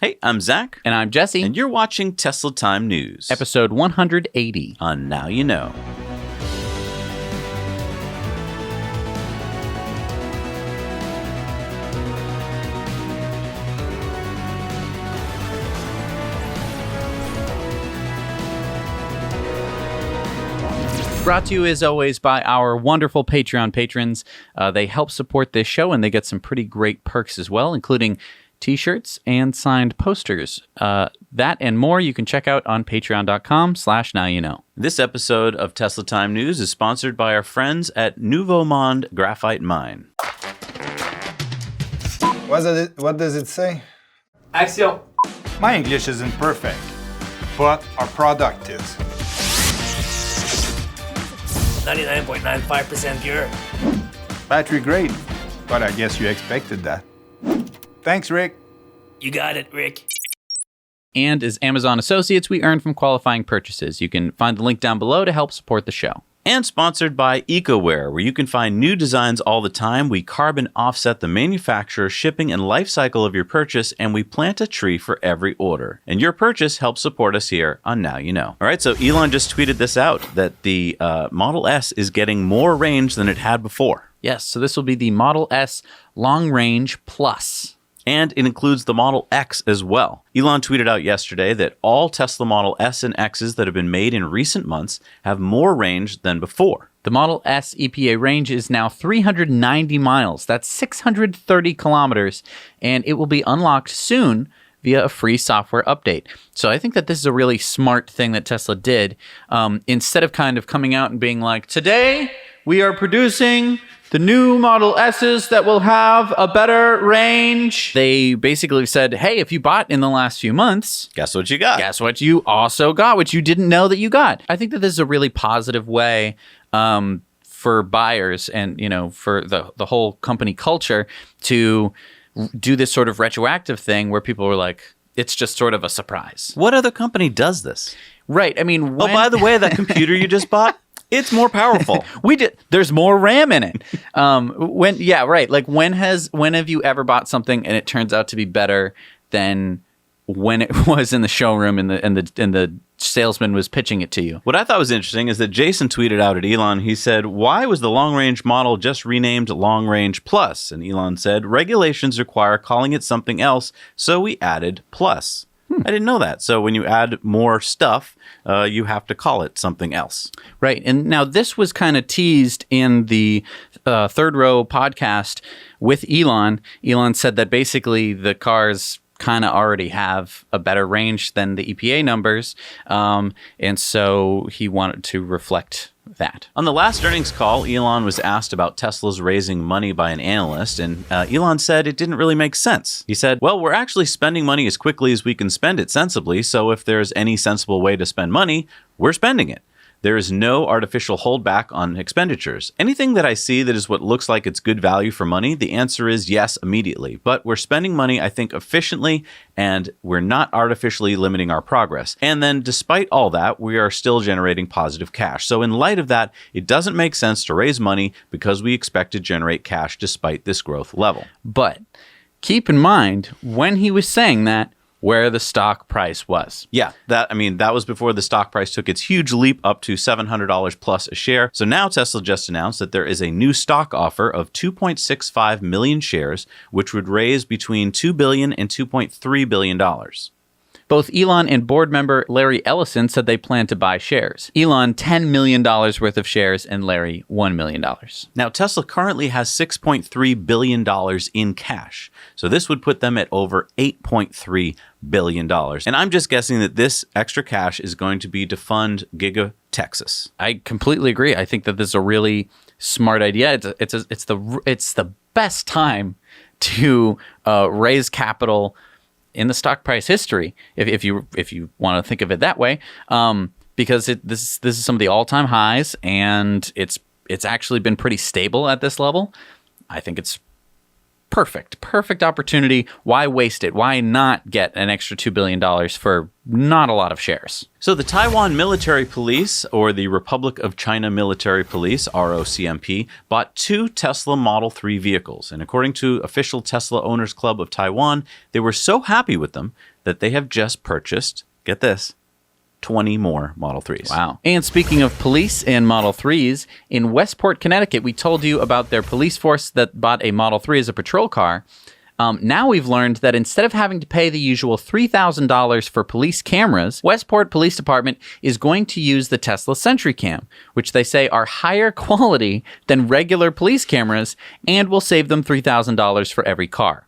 Hey, I'm Zach. And I'm Jesse. And you're watching Tesla Time News. Episode 180. On Now You Know. Brought to you, as always, by our wonderful Patreon patrons. They help support this show, and they get some pretty great perks as well, including T-shirts and signed posters. That and more you can check out on patreon.com/nowyouknow. This episode of Tesla Time News is sponsored by our friends at Nouveau Monde Graphite Mine. What does it say? Action. My English isn't perfect, but our product is. 99.95% pure. Battery grade, but I guess you expected that. Thanks, Rick. You got it, Rick. And as Amazon associates, we earn from qualifying purchases. You can find the link down below to help support the show. And sponsored by EcoWare, where you can find new designs all the time. We carbon offset the manufacturer, shipping, and life cycle of your purchase, and we plant a tree for every order. And your purchase helps support us here on Now You Know. All right, so Elon just tweeted this out, that the Model S is getting more range than it had before. Yes, so this will be the Model S Long Range Plus. And it includes the Model X as well. Elon tweeted out yesterday that all Tesla Model S and X's that have been made in recent months have more range than before. The Model S EPA range is now 390 miles. That's 630 kilometers, and it will be unlocked soon via a free software update. So I think that this is a really smart thing that Tesla did. Instead of kind of coming out and being like, today we are producing the new Model S's that will have a better range. They basically said, hey, if you bought in the last few months, guess what you got? Guess what you also got, which you didn't know that you got. I think that this is a really positive way for buyers and, you know, for the whole company culture to do this sort of retroactive thing where people were like, it's just sort of a surprise. What other company does this? Right. I mean, oh, by the way, that computer you just bought, it's more powerful. There's more RAM in it. When have you ever bought something and it turns out to be better than when it was in the showroom and the salesman was pitching it to you? What I thought was interesting is that Jason tweeted out at Elon. He said, "Why was the long range model just renamed Long Range Plus?" And Elon said, "Regulations require calling it something else, so we added Plus." I didn't know that. So when you add more stuff, you have to call it something else. Right. And now this was kind of teased in the Third Row podcast with Elon. Elon said that basically the cars kind of already have a better range than the EPA numbers. And so he wanted to reflect that. On the last earnings call, Elon was asked about Tesla's raising money by an analyst, and Elon said it didn't really make sense. He said, well, we're actually spending money as quickly as we can spend it sensibly, so if there's any sensible way to spend money, we're spending it. There is no artificial holdback on expenditures. Anything that I see that is what looks like it's good value for money, the answer is yes immediately. But we're spending money, I think, efficiently, and we're not artificially limiting our progress. And then despite all that, we are still generating positive cash. So in light of that, it doesn't make sense to raise money because we expect to generate cash despite this growth level. But keep in mind, when he was saying that, where the stock price was. Yeah, that was before the stock price took its huge leap up to $700 plus a share. So now Tesla just announced that there is a new stock offer of 2.65 million shares, which would raise between $2 billion and $2.3 billion. Both Elon and board member Larry Ellison said they plan to buy shares. Elon, $10 million worth of shares, and Larry, $1 million. Now, Tesla currently has $6.3 billion in cash. So this would put them at over $8.3 billion. And I'm just guessing that this extra cash is going to be to fund Giga Texas. I completely agree. I think that this is a really smart idea. It's the best time to raise capital in the stock price history, if you want to think of it that way, because this is some of the all-time highs, and it's actually been pretty stable at this level. I think it's Perfect opportunity. Why waste it? Why not get an extra $2 billion for not a lot of shares? So the Taiwan Military Police, or the Republic of China Military Police, ROCMP, bought 2 Tesla Model 3 vehicles. And according to official Tesla Owners Club of Taiwan, they were so happy with them that they have just purchased, get this, 20 more Model 3s. Wow. And speaking of police and Model 3s, in Westport, Connecticut, we told you about their police force that bought a Model 3 as a patrol car. Now we've learned that instead of having to pay the usual $3,000 for police cameras, Westport Police Department is going to use the Tesla Sentry Cam, which they say are higher quality than regular police cameras and will save them $3,000 for every car.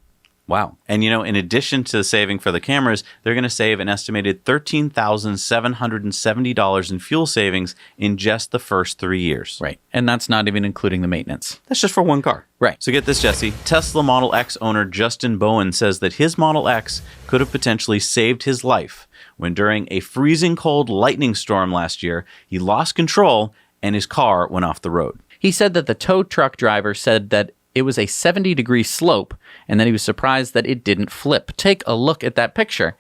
Wow. And, in addition to saving for the cameras, they're going to save an estimated $13,770 in fuel savings in just the first 3 years. Right. And that's not even including the maintenance. That's just for one car. Right. So get this, Jesse. Tesla Model X owner Justin Bowen says that his Model X could have potentially saved his life when during a freezing cold lightning storm last year, he lost control and his car went off the road. He He said that the tow truck driver said that it was a 70-degree slope and that he was surprised that it didn't flip. Take a look at that picture.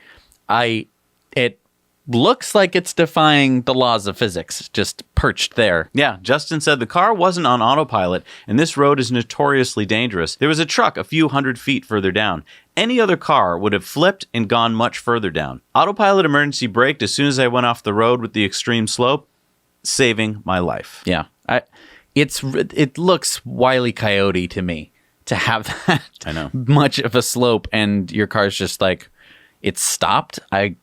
It looks like it's defying the laws of physics, just perched there. Yeah, Justin said the car wasn't on autopilot, and this road is notoriously dangerous. There was a truck a few hundred feet further down. Any other car would have flipped and gone much further down. Autopilot emergency braked as soon as I went off the road with the extreme slope, saving my life. Yeah, it looks Wile E. Coyote to me to have that I know. much of a slope, and your car's just like, it's stopped. I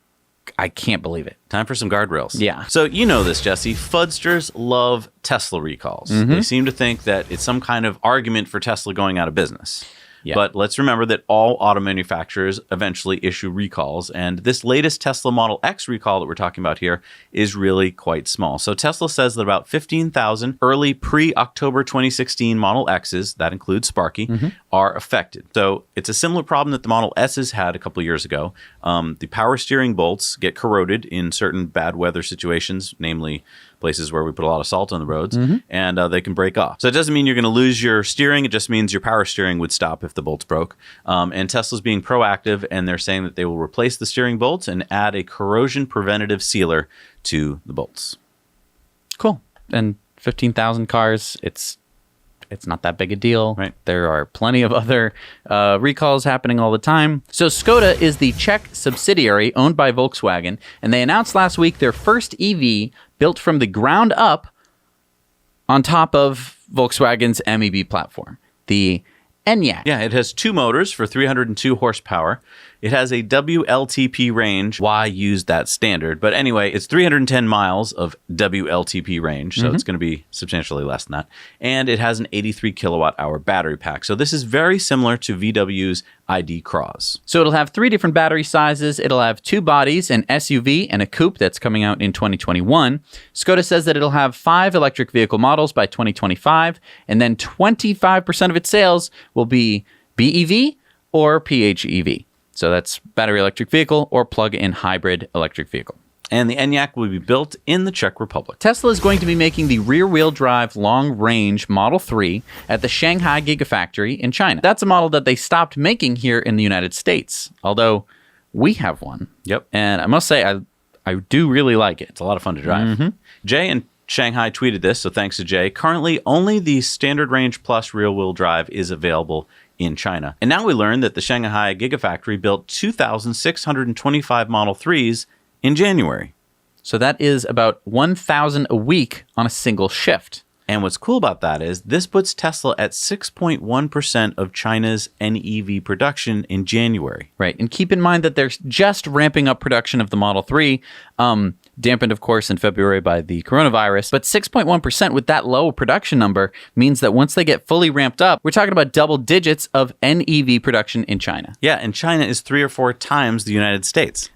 can't believe it. Time for some guardrails. Yeah. So you know this, Jesse. Fudsters love Tesla recalls. They seem to think that it's some kind of argument for Tesla going out of business. Yeah. But let's remember that all auto manufacturers eventually issue recalls. And this latest Tesla Model X recall that we're talking about here is really quite small. So Tesla says that about 15,000 early pre-October 2016 Model X's, that includes Sparky, are affected. So it's a similar problem that the Model S's had a couple years ago. The power steering bolts get corroded in certain bad weather situations, namely places where we put a lot of salt on the roads, and they can break off. So it doesn't mean you're going to lose your steering. It just means your power steering would stop if the bolts broke. And Tesla's being proactive, and they're saying that they will replace the steering bolts and add a corrosion preventative sealer to the bolts. Cool. And 15,000 cars, it's not that big a deal. Right. There are plenty of other recalls happening all the time. So Škoda is the Czech subsidiary owned by Volkswagen, and they announced last week their first EV built from the ground up on top of Volkswagen's MEB platform, the Enyaq. Yeah, it has two motors for 302 horsepower. It has a WLTP range. Why use that standard? But anyway, it's 310 miles of WLTP range, so it's going to be substantially less than that. And it has an 83 kilowatt hour battery pack. So this is very similar to VW's ID Cross. So it'll have 3 different battery sizes. It'll have 2 bodies, an SUV and a coupe that's coming out in 2021. Škoda says that it'll have 5 electric vehicle models by 2025, and then 25% of its sales will be BEV or PHEV. So that's battery electric vehicle or plug-in hybrid electric vehicle. And the Enyaq will be built in the Czech Republic. Tesla is going to be making the rear-wheel drive long-range Model 3 at the Shanghai Gigafactory in China. That's a model that they stopped making here in the United States, although we have one. Yep. And I must say, I do really like it. It's a lot of fun to drive. Jay in Shanghai tweeted this, so thanks to Jay. Currently, only the Standard Range Plus rear-wheel drive is available in China. And now we learned that the Shanghai Gigafactory built 2,625 Model 3s in January. So that is about 1,000 a week on a single shift. And what's cool about that is this puts Tesla at 6.1% of China's NEV production in January. Right. And keep in mind that they're just ramping up production of the Model 3, dampened, of course, in February by the coronavirus. But 6.1% with that low production number means that once they get fully ramped up, we're talking about double digits of NEV production in China. Yeah, and China is 3 or 4 times the United States.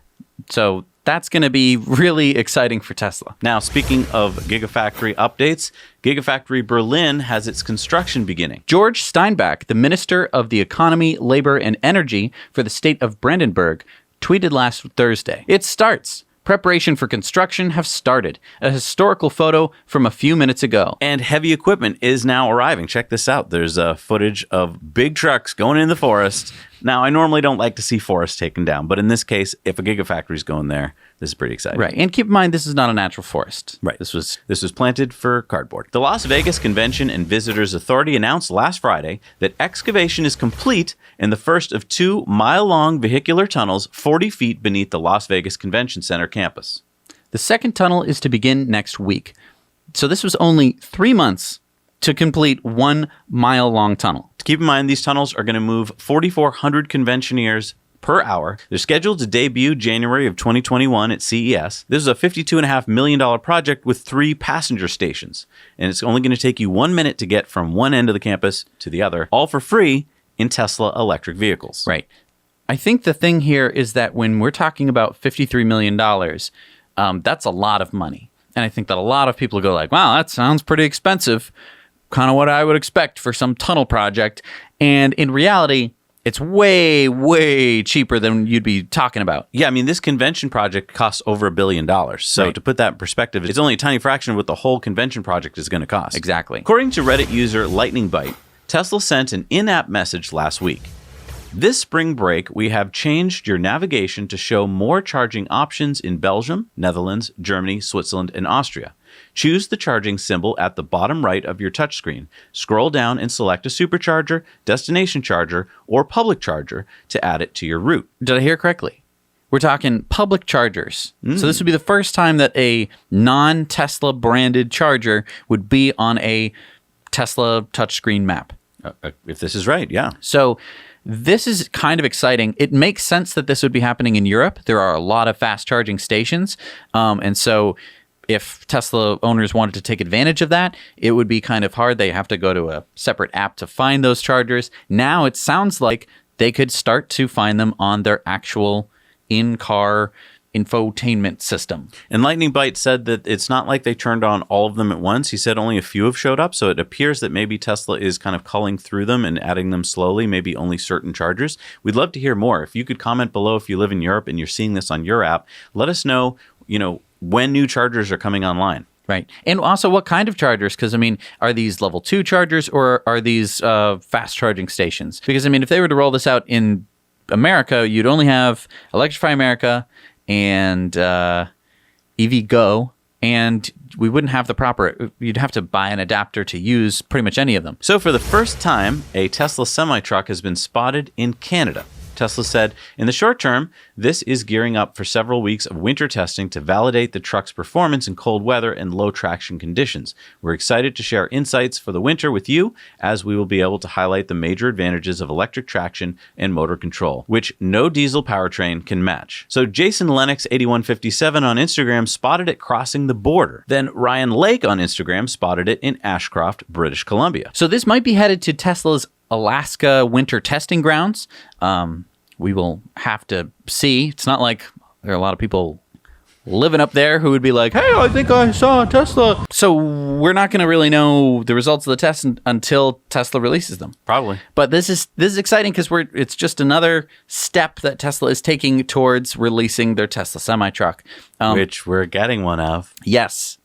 So that's going to be really exciting for Tesla. Now, speaking of Gigafactory updates, Gigafactory Berlin has its construction beginning. George Steinbach, the Minister of the Economy, Labor, and Energy for the state of Brandenburg, tweeted last Thursday, "It starts. Preparation for construction have started. A historical photo from a few minutes ago. And heavy equipment is now arriving. Check this out. There's footage of big trucks going in the forest. Now, I normally don't like to see forests taken down, but in this case, if a gigafactory's going there, this is pretty exciting. Right. And keep in mind, this is not a natural forest. Right. This was planted for cardboard. The Las Vegas Convention and Visitors Authority announced last Friday that excavation is complete in the first of 2 mile-long vehicular tunnels 40 feet beneath the Las Vegas Convention Center campus. The second tunnel is to begin next week. So this was only 3 months to complete 1 mile-long tunnel. Keep in mind, these tunnels are going to move 4,400 conventioneers per hour. They're scheduled to debut January of 2021 at CES. This is a $52.5 million project with 3 passenger stations, and it's only going to take you 1 minute to get from one end of the campus to the other, all for free in Tesla electric vehicles. Right. I think the thing here is that when we're talking about $53 million, that's a lot of money. And I think that a lot of people go like, wow, that sounds pretty expensive. Kind of what I would expect for some tunnel project. And in reality, it's way, way cheaper than you'd be talking about. Yeah, I mean, this convention project costs over $1 billion. So Right. to put that in perspective, it's only a tiny fraction of what the whole convention project is going to cost. Exactly. According to Reddit user Lightning Byte, Tesla sent an in-app message last week. This spring break, we have changed your navigation to show more charging options in Belgium, Netherlands, Germany, Switzerland, and Austria. Choose the charging symbol at the bottom right of your touchscreen. Scroll down and select a supercharger, destination charger, or public charger to add it to your route. Did I hear correctly? We're talking public chargers. So this would be the first time that a non-Tesla branded charger would be on a Tesla touchscreen map. If this is right, yeah. So this is kind of exciting. It makes sense that this would be happening in Europe. There are a lot of fast charging stations. And so if Tesla owners wanted to take advantage of that, it would be kind of hard. They have to go to a separate app to find those chargers. Now it sounds like they could start to find them on their actual in-car infotainment system. And Lightning Byte said that it's not like they turned on all of them at once. He said only a few have showed up, so it appears that maybe Tesla is kind of culling through them and adding them slowly, maybe only certain chargers. We'd love to hear more. If you could comment below if you live in Europe and you're seeing this on your app, let us know, when new chargers are coming online. Right. And also what kind of chargers? Because, are these level 2 chargers or are these fast charging stations? Because, if they were to roll this out in America, you'd only have Electrify America and EVgo, and we wouldn't have the proper, you'd have to buy an adapter to use pretty much any of them. So for the first time, a Tesla semi-truck has been spotted in Canada. Tesla said, in the short term, this is gearing up for several weeks of winter testing to validate the truck's performance in cold weather and low traction conditions. We're excited to share insights for the winter with you, as we will be able to highlight the major advantages of electric traction and motor control, which no diesel powertrain can match. So Jason Lennox 8157 on Instagram spotted it crossing the border. Then Ryan Lake on Instagram spotted it in Ashcroft, British Columbia. So this might be headed to Tesla's Alaska winter testing grounds. We will have to see. It's not like there are a lot of people living up there who would be like, hey, I think I saw a Tesla. So we're not going to really know the results of the test until Tesla releases them. Probably. But this is exciting because it's just another step that Tesla is taking towards releasing their Tesla semi-truck. Which we're getting one of. Yes.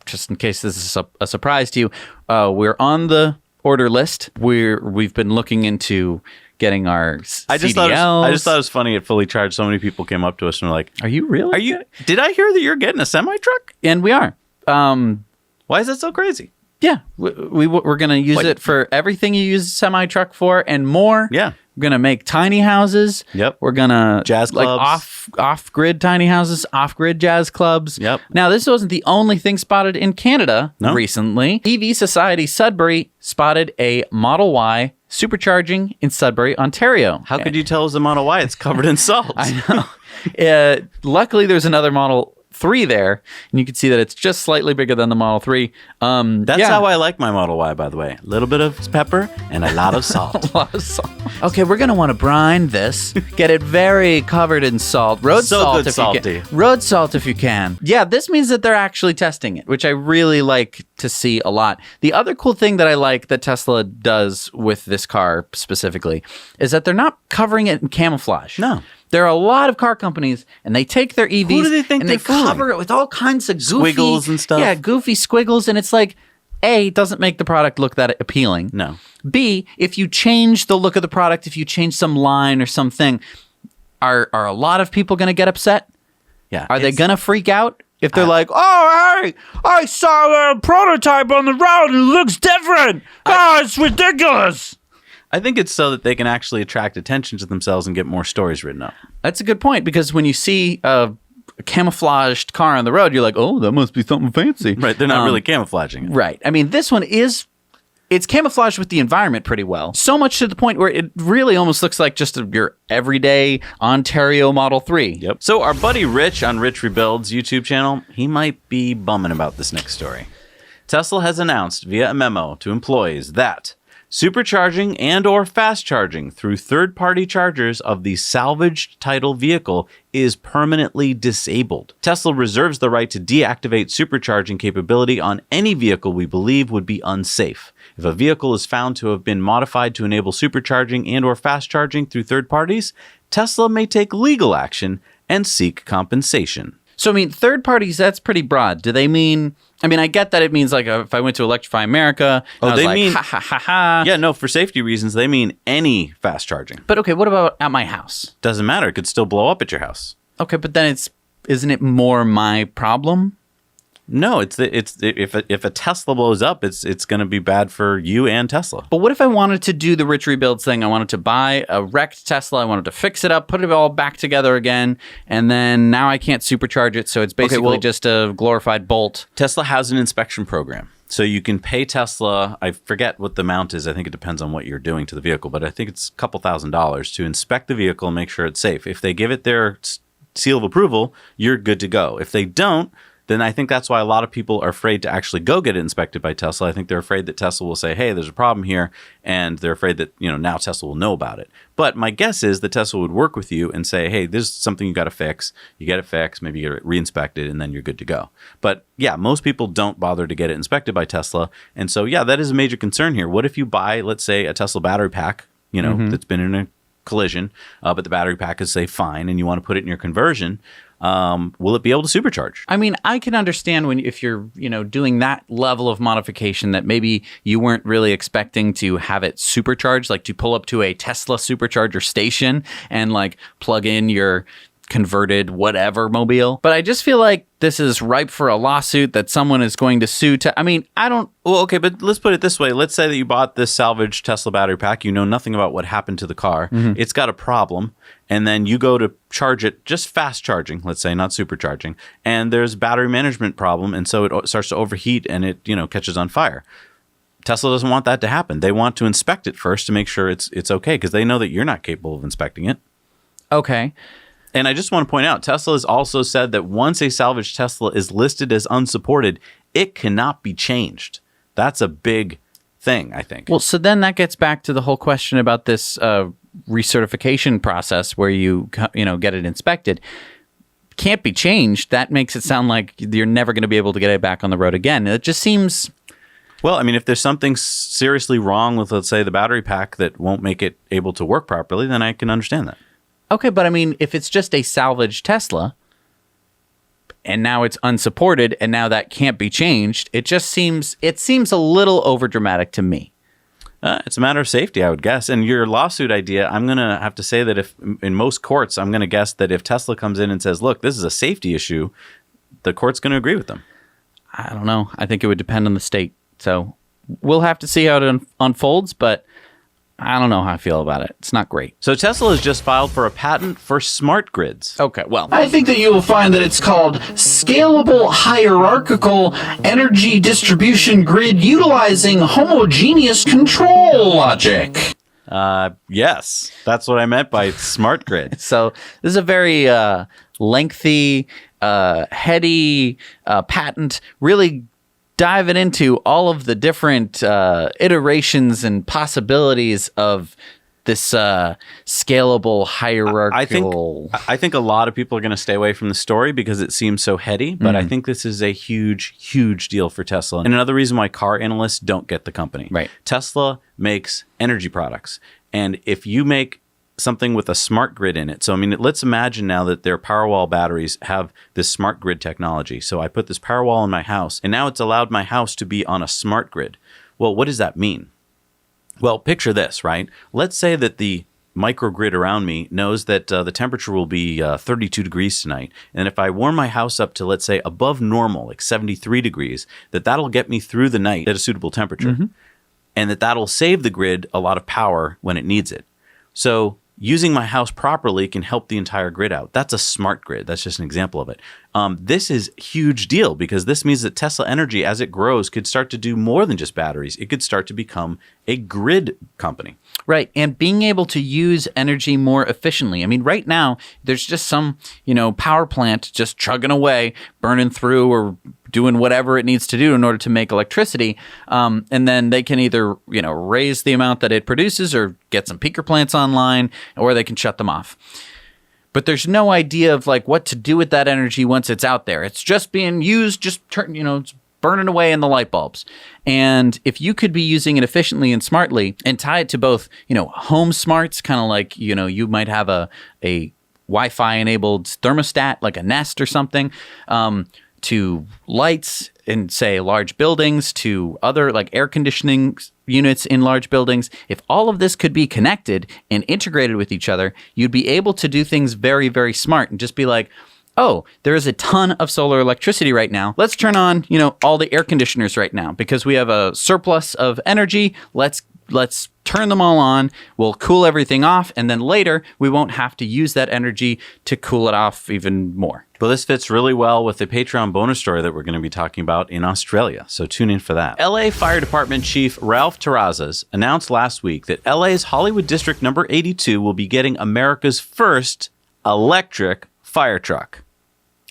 Just in case this is a surprise to you, we're on the order list. We've been looking into getting our CDLs. I just thought it was funny at Fully Charged. So many people came up to us and were like, Are you really? Did I hear that you're getting a semi-truck? And we are. Why is that so crazy? Yeah. We're going to use it for everything you use a semi-truck for and more. Yeah. We're going to make tiny houses. Yep. We're going to jazz clubs. off-grid tiny houses, off-grid jazz clubs. Yep. Now, this wasn't the only thing spotted in Canada recently. EV Society Sudbury spotted a Model Y supercharging in Sudbury, Ontario. How could you tell it was a Model Y? It's covered in salt. I know. Luckily, there's another Model 3 there, and you can see that it's just slightly bigger than the Model 3. That's how I like my Model Y, by the way. A little bit of pepper and a lot of salt. A lot of salt. Okay, we're gonna want to brine this. Get it very covered in salt. Road So salt good if salty. you can. Road salt if you can. Yeah, this means that they're actually testing it, which I really like to see a lot. The other cool thing that I like that Tesla does with this car specifically is that they're not covering it in camouflage. No. There are a lot of car companies, and they take their EVs do they think and they they're fooling? cover it with all kinds of goofy Squiggles and stuff? Yeah, goofy squiggles, and it's like, A, it doesn't make the product look that appealing. No. B, if you change the look of the product, if you change some line or something, are a lot of people going to get upset? Yeah. Are they it's- going to freak out? If they're like, oh, hey, I saw a prototype on the road and it looks different. It's ridiculous. I think it's so that they can actually attract attention to themselves and get more stories written up. That's a good point, because when you see a camouflaged car on the road, you're like, oh, that must be something fancy. Right. They're not really camouflaging it. Right. I mean, this one it's camouflaged with the environment pretty well. So much to the point where it really almost looks like just your everyday Ontario Model 3. Yep. So our buddy Rich on Rich Rebuilds YouTube channel, he might be bumming about this next story. Tesla has announced via a memo to employees that supercharging and or fast charging through third-party chargers of the salvaged title vehicle is permanently disabled. Tesla reserves the right to deactivate supercharging capability on any vehicle we believe would be unsafe. If a vehicle is found to have been modified to enable supercharging and or fast charging through third parties, Tesla may take legal action and seek compensation. So, I mean, third parties, that's pretty broad. Do they mean, I mean, I get that it means like if I went to Electrify America, and I was they like, mean- ha, ha, ha, ha. Yeah, no, for safety reasons, they mean any fast charging. But okay, what about at my house? Doesn't matter. It could still blow up at your house. Okay, but then isn't it more my problem? No, if a Tesla blows up, it's going to be bad for you and Tesla. But what if I wanted to do the Rich Rebuilds thing? I wanted to buy a wrecked Tesla. I wanted to fix it up, put it all back together again, and then now I can't supercharge it, so it's basically well- just a glorified Bolt. Tesla has an inspection program. So you can pay Tesla, I forget what the amount is. I think it depends on what you're doing to the vehicle, but I think it's a couple $1,000s to inspect the vehicle and make sure it's safe. If they give it their seal of approval, you're good to go. If they don't, then I think that's why a lot of people are afraid to actually go get it inspected by Tesla. I think they're afraid that Tesla will say, hey, there's a problem here, and they're afraid that, now Tesla will know about it. But my guess is that Tesla would work with you and say, hey, this is something you got to fix. You get it fixed, maybe you get it re-inspected, and then you're good to go. But yeah, most people don't bother to get it inspected by Tesla. And so, yeah, that is a major concern here. What if you buy, let's say, a Tesla battery pack, that's been in a collision, but the battery pack is, say, fine, and you want to put it in your conversion? Will it be able to supercharge? I mean, I can understand if you're, doing that level of modification that maybe you weren't really expecting to have it supercharged, like to pull up to a Tesla supercharger station and like plug in your converted whatever mobile. But I just feel like this is ripe for a lawsuit that someone is going to sue. Well, okay, but let's put it this way. Let's say that you bought this salvaged Tesla battery pack. You know nothing about what happened to the car. It's got a problem. And then you go to charge it, just fast charging, let's say, not supercharging. And there's a battery management problem. And so it starts to overheat and it, catches on fire. Tesla doesn't want that to happen. They want to inspect it first to make sure it's okay, because they know that you're not capable of inspecting it. Okay. And I just want to point out, Tesla has also said that once a salvaged Tesla is listed as unsupported, it cannot be changed. That's a big thing, I think. Well, so then that gets back to the whole question about this recertification process where you get it inspected. Can't be changed. That makes it sound like you're never going to be able to get it back on the road again. It just seems... Well, I mean, if there's something seriously wrong with, let's say, the battery pack that won't make it able to work properly, then I can understand that. Okay, but I mean, if it's just a salvaged Tesla and now it's unsupported and now that can't be changed, it seems a little overdramatic to me. It's a matter of safety, I would guess. And your lawsuit idea, I'm going to have to say that if in most courts, I'm going to guess that if Tesla comes in and says, look, this is a safety issue, the court's going to agree with them. I don't know. I think it would depend on the state. So we'll have to see how it unfolds, but I don't know how I feel about it. It's not great. So Tesla has just filed for a patent for smart grids. Okay, well, I think that you will find that it's called Scalable Hierarchical Energy Distribution Grid Utilizing Homogeneous Control Logic. Yes, that's what I meant by smart grid. so this is a very lengthy, heady patent, really diving into all of the different iterations and possibilities of this scalable hierarchical. I think a lot of people are going to stay away from the story because it seems so heady, but I think this is a huge, huge deal for Tesla. And another reason why car analysts don't get the company. Right. Tesla makes energy products. And if you make something with a smart grid in it. So, I mean, let's imagine now that their Powerwall batteries have this smart grid technology. So I put this Powerwall in my house, and now it's allowed my house to be on a smart grid. Well, what does that mean? Well, picture this, right? Let's say that the microgrid around me knows that the temperature will be 32 degrees tonight. And if I warm my house up to, let's say, above normal, like 73 degrees, that'll get me through the night at a suitable temperature. And that'll save the grid a lot of power when it needs it. So using my house properly can help the entire grid out. That's a smart grid. That's just an example of it. This is a huge deal because this means that Tesla Energy, as it grows, could start to do more than just batteries. It could start to become a grid company. Right. And being able to use energy more efficiently. I mean, right now, there's just some, power plant just chugging away, burning through or doing whatever it needs to do in order to make electricity. And then they can either, raise the amount that it produces or get some peaker plants online, or they can shut them off. But there's no idea of like what to do with that energy once it's out there. It's just being used, just it's burning away in the light bulbs. And if you could be using it efficiently and smartly and tie it to both, home smarts, kind of like, you might have a Wi-Fi enabled thermostat, like a Nest or something, to lights in, say, large buildings, to other like air conditioning units in large buildings. If all of this could be connected and integrated with each other, you'd be able to do things very, very smart and just be like, oh, there is a ton of solar electricity right now. Let's turn on, all the air conditioners right now because we have a surplus of energy. Let's turn them all on. We'll cool everything off. And then later, we won't have to use that energy to cool it off even more. Well, this fits really well with the Patreon bonus story that we're going to be talking about in Australia. So tune in for that. LA Fire Department Chief Ralph Terrazas announced last week that LA's Hollywood District number 82 will be getting America's first electric fire truck.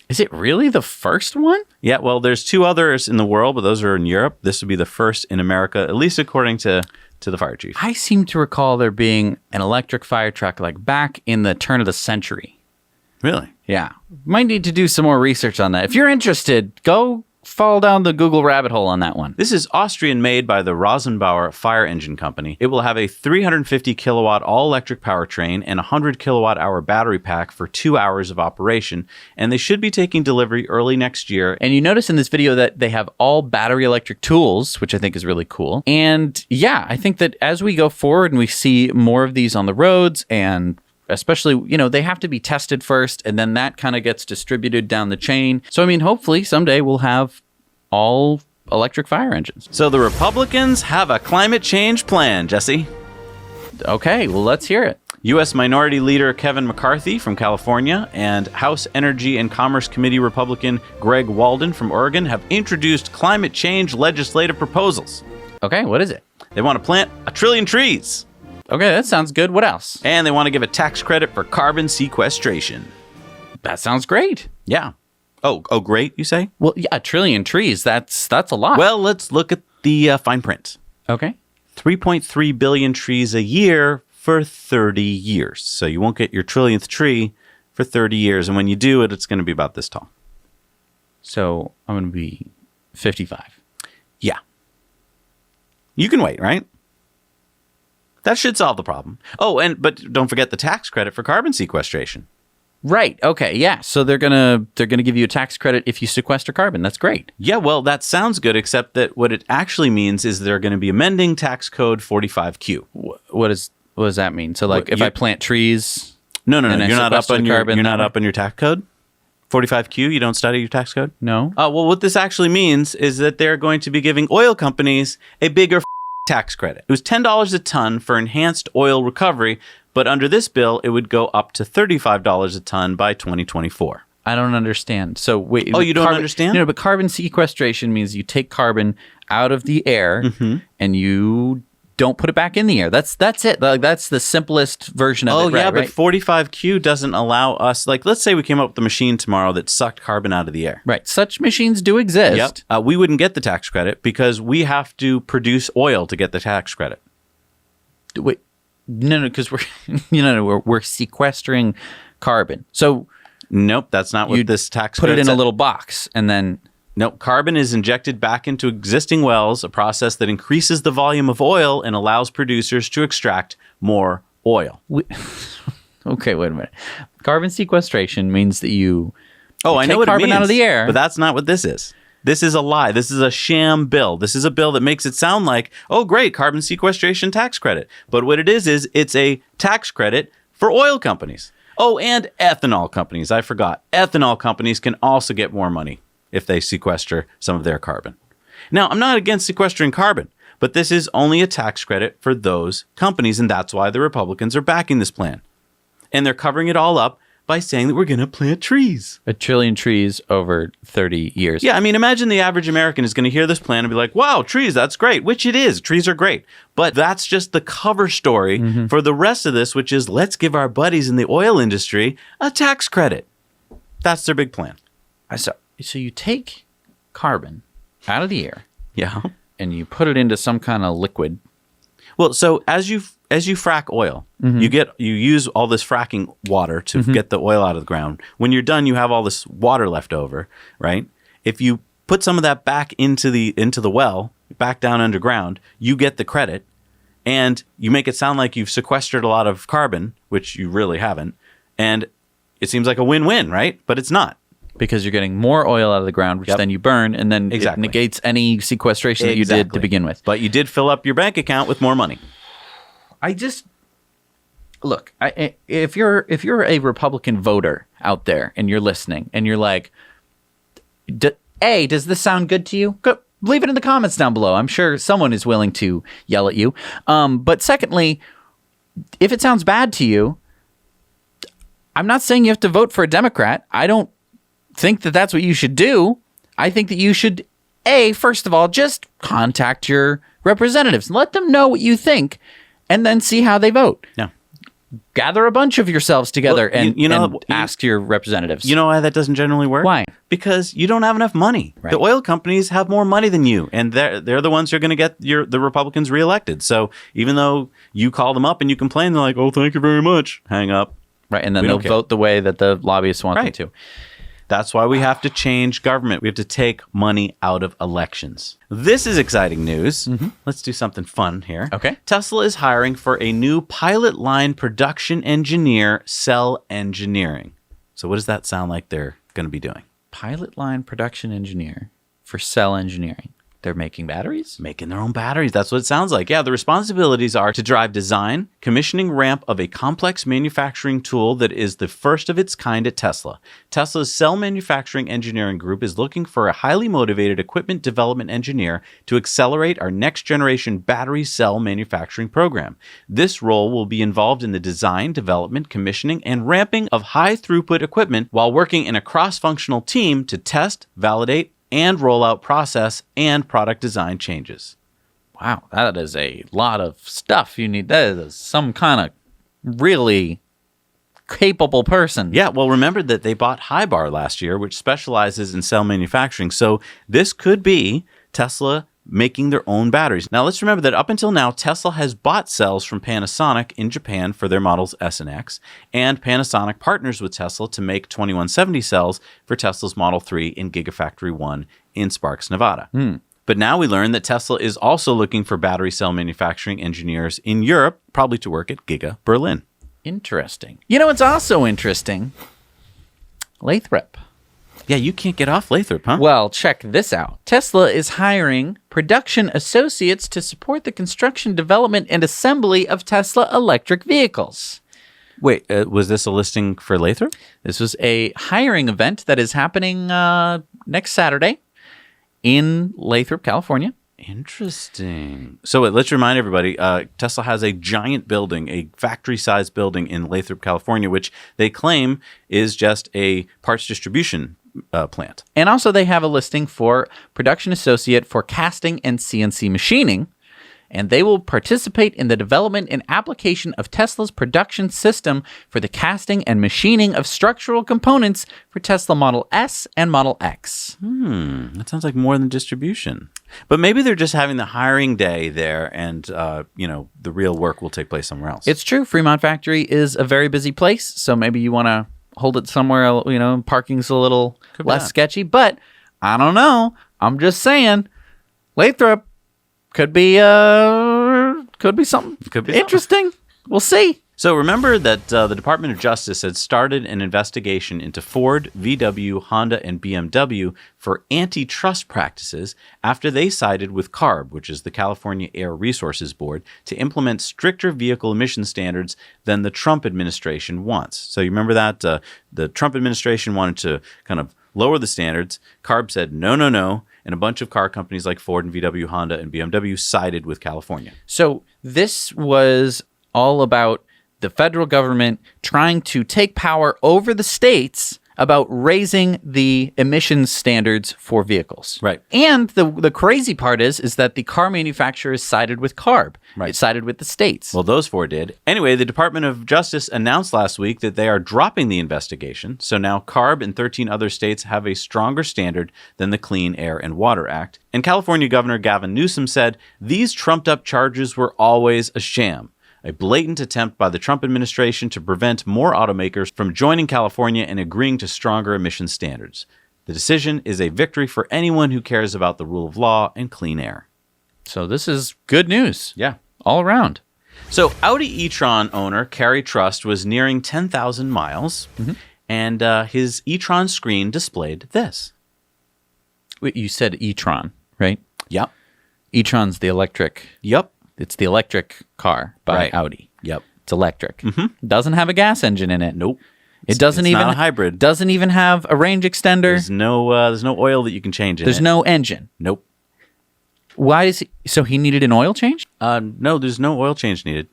Is it really the first one? Yeah, well, there's 2 others in the world, but those are in Europe. This would be the first in America, at least according to the fire chief. I seem to recall there being an electric fire truck like back in the turn of the century. Really? Yeah. Might need to do some more research on that. If you're interested, go fall down the Google rabbit hole on that one. This is Austrian made by the Rosenbauer Fire Engine Company. It will have a 350 kilowatt all-electric powertrain and a 100 kilowatt hour battery pack for 2 hours of operation, and they should be taking delivery early next year. And you notice in this video that they have all battery electric tools, which I think is really cool. And yeah, I think that as we go forward and we see more of these on the roads, and especially, they have to be tested first, and then that kind of gets distributed down the chain. So, I mean, hopefully someday we'll have all electric fire engines. So the Republicans have a climate change plan, Jesse. Okay, well, let's hear it. U.S. Minority Leader Kevin McCarthy from California and House Energy and Commerce Committee Republican Greg Walden from Oregon have introduced climate change legislative proposals. Okay, what is it? They want to plant 1 trillion trees. Okay, that sounds good. What else? And they want to give a tax credit for carbon sequestration. That sounds great. Yeah. Oh, great, you say? Well, yeah, 1 trillion trees. That's a lot. Well, let's look at the fine print. Okay. 3.3 billion trees a year for 30 years. So you won't get your trillionth tree for 30 years. And when you do it, it's going to be about this tall. So I'm going to be 55. Yeah. You can wait, right? That should solve the problem. Oh, but don't forget the tax credit for carbon sequestration. Right. Okay. Yeah. So they're gonna give you a tax credit if you sequester carbon. That's great. Yeah. Well, that sounds good, except that what it actually means is they're going to be amending tax code 45Q. What does that mean? So, like, if I plant trees? No. You're not up on your tax code. 45Q. You don't study your tax code. No. Well, what this actually means is that they're going to be giving oil companies a bigger tax credit. It was $10 a ton for enhanced oil recovery, but under this bill, it would go up to $35 a ton by 2024. I don't understand. So wait. Oh, you don't understand? No, but carbon sequestration means you take carbon out of the air and you don't put it back in the air. That's it. Like, that's the simplest version of it. Oh, yeah, right, but 45Q doesn't allow us, like, let's say we came up with a machine tomorrow that sucked carbon out of the air. Right. Such machines do exist. Yep. We wouldn't get the tax credit because we have to produce oil to get the tax credit. Wait. No, because we're sequestering carbon. So nope, that's not what this tax put credit it in a little box and then. Nope, carbon is injected back into existing wells, a process that increases the volume of oil and allows producers to extract more oil. Okay, wait a minute. Carbon sequestration means that you Oh, I take know what carbon it means, out of the air. but that's not what this is. This is a lie. This is a sham bill. This is a bill that makes it sound like, oh, great, carbon sequestration tax credit. But what it is it's a tax credit for oil companies. Oh, and ethanol companies. I forgot. Ethanol companies can also get more money if they sequester some of their carbon. Now, I'm not against sequestering carbon, but this is only a tax credit for those companies, and that's why the Republicans are backing this plan. And they're covering it all up by saying that we're going to plant trees. 1 trillion trees over 30 years. Yeah, I mean, imagine the average American is going to hear this plan and be like, wow, trees, that's great, which it is. Trees are great. But that's just the cover story for the rest of this, which is let's give our buddies in the oil industry a tax credit. That's their big plan. So you take carbon out of the air Yeah. and you put it into some kind of liquid. Well, so as you frack oil, you use all this fracking water to get the oil out of the ground. When you're done, you have all this water left over, right? If you put some of that back into the well, back down underground, you get the credit, and you make it sound like you've sequestered a lot of carbon, which you really haven't, and it seems like a win-win, right? But it's not. Because you're getting more oil out of the ground, which Yep. then you burn, and then it negates any sequestration that you did to begin with. But you did fill up your bank account with more money. I just look. If you're a Republican voter out there and you're listening and you're like, does this sound good to you? Go, leave it in the comments down below. I'm sure someone is willing to yell at you. But secondly, if it sounds bad to you, I'm not saying you have to vote for a Democrat. I don't think that that's what you should do. I think that you should, first of all, just contact your representatives. Let them know what you think, and then see how they vote. Yeah. Gather a bunch of yourselves together Well, and ask your representatives. You know why that doesn't generally work? Why? Because you don't have enough money. Right. The oil companies have more money than you, and they're the ones who are going to get the Republicans reelected. So even though you call them up and you complain, they're like, "Oh, thank you very much." Hang up. Right, and then We they'll don't care. vote the way that the lobbyists want Right. them to. That's why we have to change government. We have to take money out of elections. This is exciting news. Let's do something fun here. Okay. Tesla is hiring for a new pilot line production engineer, cell engineering. So what does that sound like they're going to be doing? Pilot line production engineer for cell engineering. They're making batteries? Making their own batteries. That's what it sounds like. Yeah, the responsibilities are to drive design, commissioning ramp of a complex manufacturing tool that is the first of its kind at Tesla. Tesla's cell manufacturing engineering group is looking for a highly motivated equipment development engineer to accelerate our next generation battery cell manufacturing program. This role will be involved in the design, development, commissioning, and ramping of high throughput equipment while working in a cross-functional team to test, validate, and rollout process and product design changes. Wow, that is a lot of stuff you need. That is some kind of really capable person. Yeah, well, remember that they bought Highbar last year, which specializes in cell manufacturing. So this could be Tesla making their own batteries. Now, let's remember that up until now, Tesla has bought cells from Panasonic in Japan for their models S and X, and Panasonic partners with Tesla to make 2170 cells for Tesla's Model 3 in Gigafactory 1 in Sparks, Nevada. But now we learn that Tesla is also looking for battery cell manufacturing engineers in Europe, probably to work at Giga Berlin. Interesting. You know what's also interesting? Lathrop. Yeah, you can't get off Lathrop, huh? Well, check this out. Tesla is hiring production associates to support the construction, development, and assembly of Tesla electric vehicles. Wait, was this a listing for Lathrop? This was a hiring event that is happening next Saturday in Lathrop, California. Interesting. So let's remind everybody, Tesla has a giant building, a factory-sized building in Lathrop, California, which they claim is just a parts distribution plant. And also they have a listing for production associate for casting and CNC machining. And they will participate in the development and application of Tesla's production system for the casting and machining of structural components for Tesla Model S and Model X. That sounds like more than distribution. But maybe they're just having the hiring day there and, the real work will take place somewhere else. It's true. Fremont Factory is a very busy place. So maybe you want to hold it somewhere, parking's a little Could be less that. sketchy. But I don't know. I'm just saying, Lathrop could be something Could be something. interesting. We'll see. So remember that the Department of Justice had started an investigation into Ford, VW, Honda, and BMW for antitrust practices after they sided with CARB, which is the California Air Resources Board, to implement stricter vehicle emission standards than the Trump administration wants. So you remember that? The Trump administration wanted to kind of lower the standards. CARB said, no, no, no. And a bunch of car companies like Ford and VW, Honda, and BMW sided with California. So this was all about the federal government trying to take power over the states about raising the emissions standards for vehicles. Right. And the crazy part is that the car manufacturers sided with CARB. Right. It sided with the states. Well, those four did. Anyway, the Department of Justice announced last week that they are dropping the investigation. So now CARB and 13 other states have a stronger standard than the Clean Air and Water Act. And California Governor Gavin Newsom said, these trumped-up charges were always a sham. A blatant attempt by the Trump administration to prevent more automakers from joining California and agreeing to stronger emission standards. The decision is a victory for anyone who cares about the rule of law and clean air. So this is good news. Yeah. All around. So Audi e-tron owner Carrie Trust was nearing 10,000 miles, and his e-tron screen displayed this. Wait, you said e-tron, right? Yep. E-tron's the electric. Yep. It's the electric car by Right. Audi. Yep. It's electric. Doesn't have a gas engine in it. Nope. It doesn't it's even not a hybrid. Doesn't even have a range extender. There's no oil that you can change in There's it. no engine. Nope. Why is he? So he needed an oil change? No, there's no oil change needed.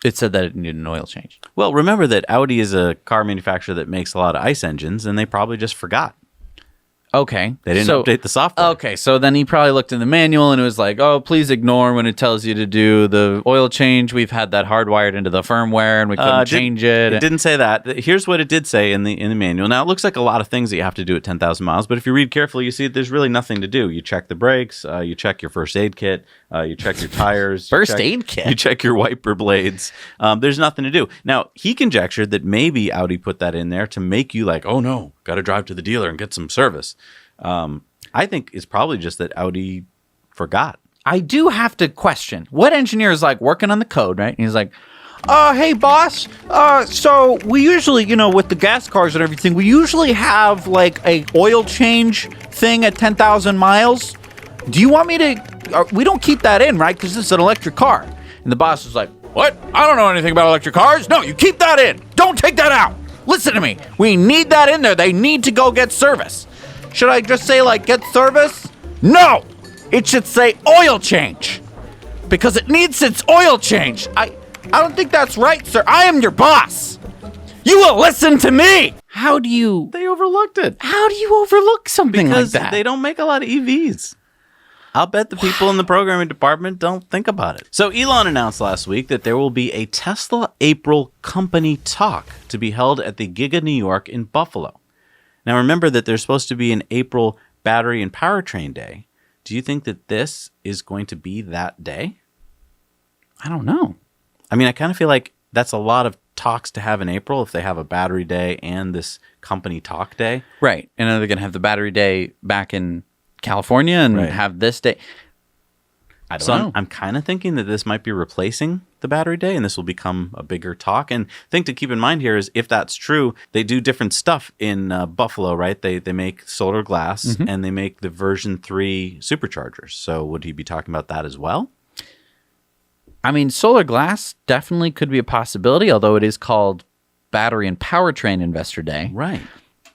It said that it needed an oil change. Well, remember that Audi is a car manufacturer that makes a lot of ICE engines, and they probably just forgot. Okay. They didn't update the software. Okay, so then he probably looked in the manual and it was like, oh, please ignore when it tells you to do the oil change. We've had that hardwired into the firmware and we couldn't change it. It didn't say that. Here's what it did say in the manual. Now, it looks like a lot of things that you have to do at 10,000 miles, but if you read carefully, you see that there's really nothing to do. You check the brakes, you check your first aid kit, you check your tires. First aid kit? You check your wiper blades. There's nothing to do. Now, he conjectured that maybe Audi put that in there to make you like, oh no, got to drive to the dealer and get some service. I think it's probably just that Audi forgot. I do have to question what engineer is like working on the code, right? And he's like, hey boss, so we usually, with the gas cars and everything, we usually have like a oil change thing at 10,000 miles. Do you want me to, we don't keep that in, right? Because this is an electric car. And the boss is like, what? I don't know anything about electric cars. No, you keep that in. Don't take that out. Listen to me. We need that in there. They need to go get service. Should I just say, like, get service? No! It should say oil change. Because it needs its oil change. I don't think that's right, sir. I am your boss. You will listen to me. How do you overlooked it. How do you overlook something Because like that? they don't make a lot of EVs. I'll bet the people in the programming department don't think about it. So Elon announced last week that there will be a Tesla April company talk to be held at the Giga New York in Buffalo. Now, remember that there's supposed to be an April battery and powertrain day. Do you think that this is going to be that day? I don't know. I mean, I kind of feel like that's a lot of talks to have in April if they have a battery day and this company talk day. Right. And then they're going to have the battery day back in California and Right. have this day. I don't So know. I'm kind of thinking that this might be replacing the battery day and this will become a bigger talk. And thing to keep in mind here is if that's true, they do different stuff in Buffalo, right? They make solar glass and they make the version 3 superchargers. So would he be talking about that as well? I mean, solar glass definitely could be a possibility, although it is called Battery and Powertrain Investor Day. Right.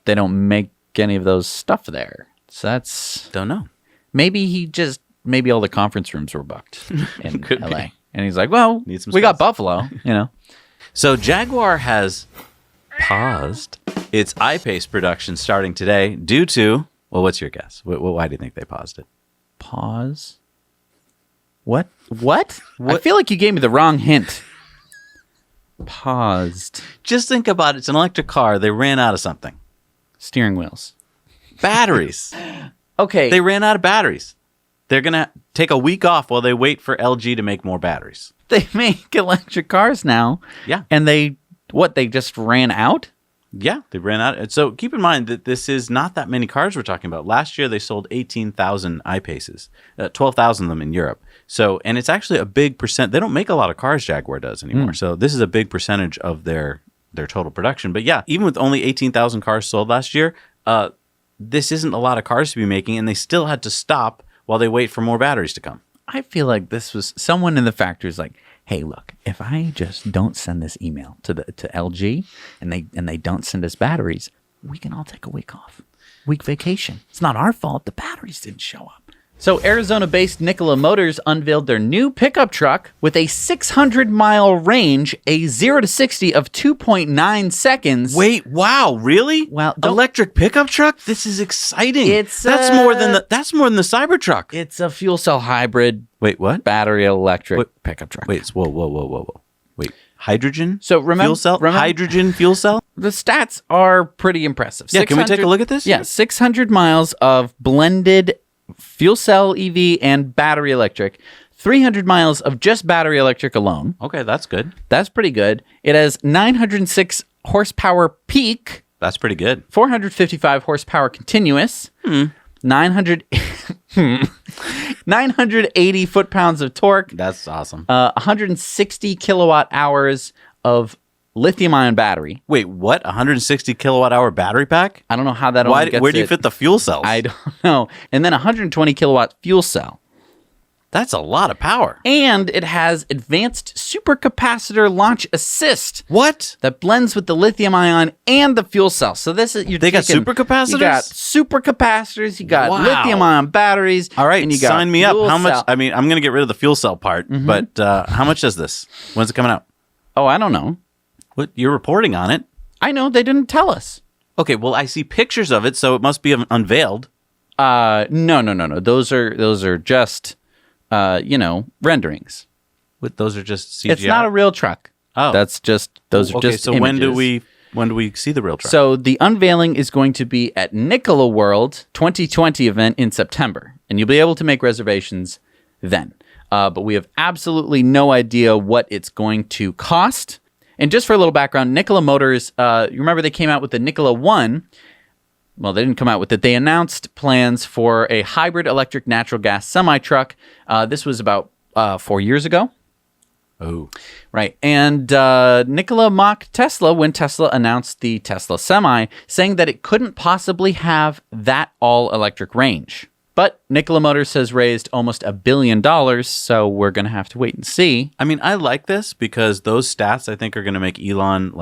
They don't make any of those stuff there. So that's... Don't know. Maybe all the conference rooms were booked in Could LA. be. And he's like, well, Need some we got space. Buffalo, So Jaguar has paused its I-Pace production starting today due to, well, what's your guess? Why do you think they paused it? Pause. What? I feel like you gave me the wrong hint. Paused. Just think about it. It's an electric car. They ran out of something. Steering wheels. Batteries. Okay. They ran out of batteries. They're going to take a week off while they wait for LG to make more batteries. They make electric cars now. Yeah. And they just ran out? Yeah, they ran out. And so keep in mind that this is not that many cars we're talking about. Last year, they sold 18,000 I-Paces, 12,000 of them in Europe. So, and it's actually a big percent. They don't make a lot of cars, Jaguar does anymore. So this is a big percentage of their total production. But yeah, even with only 18,000 cars sold last year, this isn't a lot of cars to be making, and they still had to stop while they wait for more batteries to come. I feel like this was someone in the factory is like, hey, look, if I just don't send this email to LG and they don't send us batteries, we can all take a week off. Week vacation. It's not our fault the batteries didn't show up. So Arizona-based Nikola Motors unveiled their new pickup truck with a 600-mile range, a 0 to 60 of 2.9 seconds. Wait, wow, really? Well, electric pickup truck? This is exciting. That's more than the Cybertruck. It's a fuel cell hybrid. Wait, what? Battery electric pickup truck. Wait, whoa. Wait, hydrogen? So fuel cell? Hydrogen fuel cell? The stats are pretty impressive. Yeah, can we take a look at this? Yeah, 600 miles of blended fuel cell EV and battery electric, 300 miles of just battery electric alone. Okay, that's good. That's pretty good. It has 906 horsepower peak. That's pretty good. 455 horsepower continuous. 980 foot-pounds of torque. That's awesome. 160 kilowatt hours of lithium-ion battery. Wait, what? 160 kilowatt hour battery pack? I don't know how that only gets where do you it. fit the fuel cells? I don't know. And then 120 kilowatt fuel cell. That's a lot of power. And it has advanced supercapacitor launch assist. What? That blends with the lithium ion and the fuel cell. So this is They got supercapacitors? You got supercapacitors. You got Wow. lithium ion batteries. All right, and you got sign me up. fuel How much? cell. I mean, I'm going to get rid of the fuel cell part, but how much is this? When's it coming out? Oh, I don't know. What? You're reporting on it. I know they didn't tell us. Okay, well, I see pictures of it, so it must be unveiled. No. Those are just renderings. Those are just CGI. It's not a real truck. Oh. That's just those are Okay, just so images. when do we see the real truck? So the unveiling is going to be at Nikola World 2020 event in September, and you'll be able to make reservations then. But we have absolutely no idea what it's going to cost. And just for a little background, Nikola Motors, you remember they came out with the Nikola One. Well, they didn't come out with it. They announced plans for a hybrid electric natural gas semi-truck. This was about 4 years ago. Oh. Right. And Nikola mocked Tesla when Tesla announced the Tesla Semi, saying that it couldn't possibly have that all-electric range. But Nikola Motors has raised almost $1 billion, so we're going to have to wait and see. I mean, I like this because those stats, I think, are going to make Elon,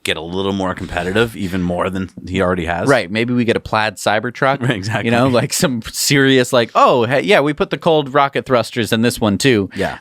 get a little more competitive, even more than he already has. Right. Maybe we get a plaid Cybertruck. Right, exactly. Some serious, oh, hey, yeah, we put the cold rocket thrusters in this one, too. Yeah.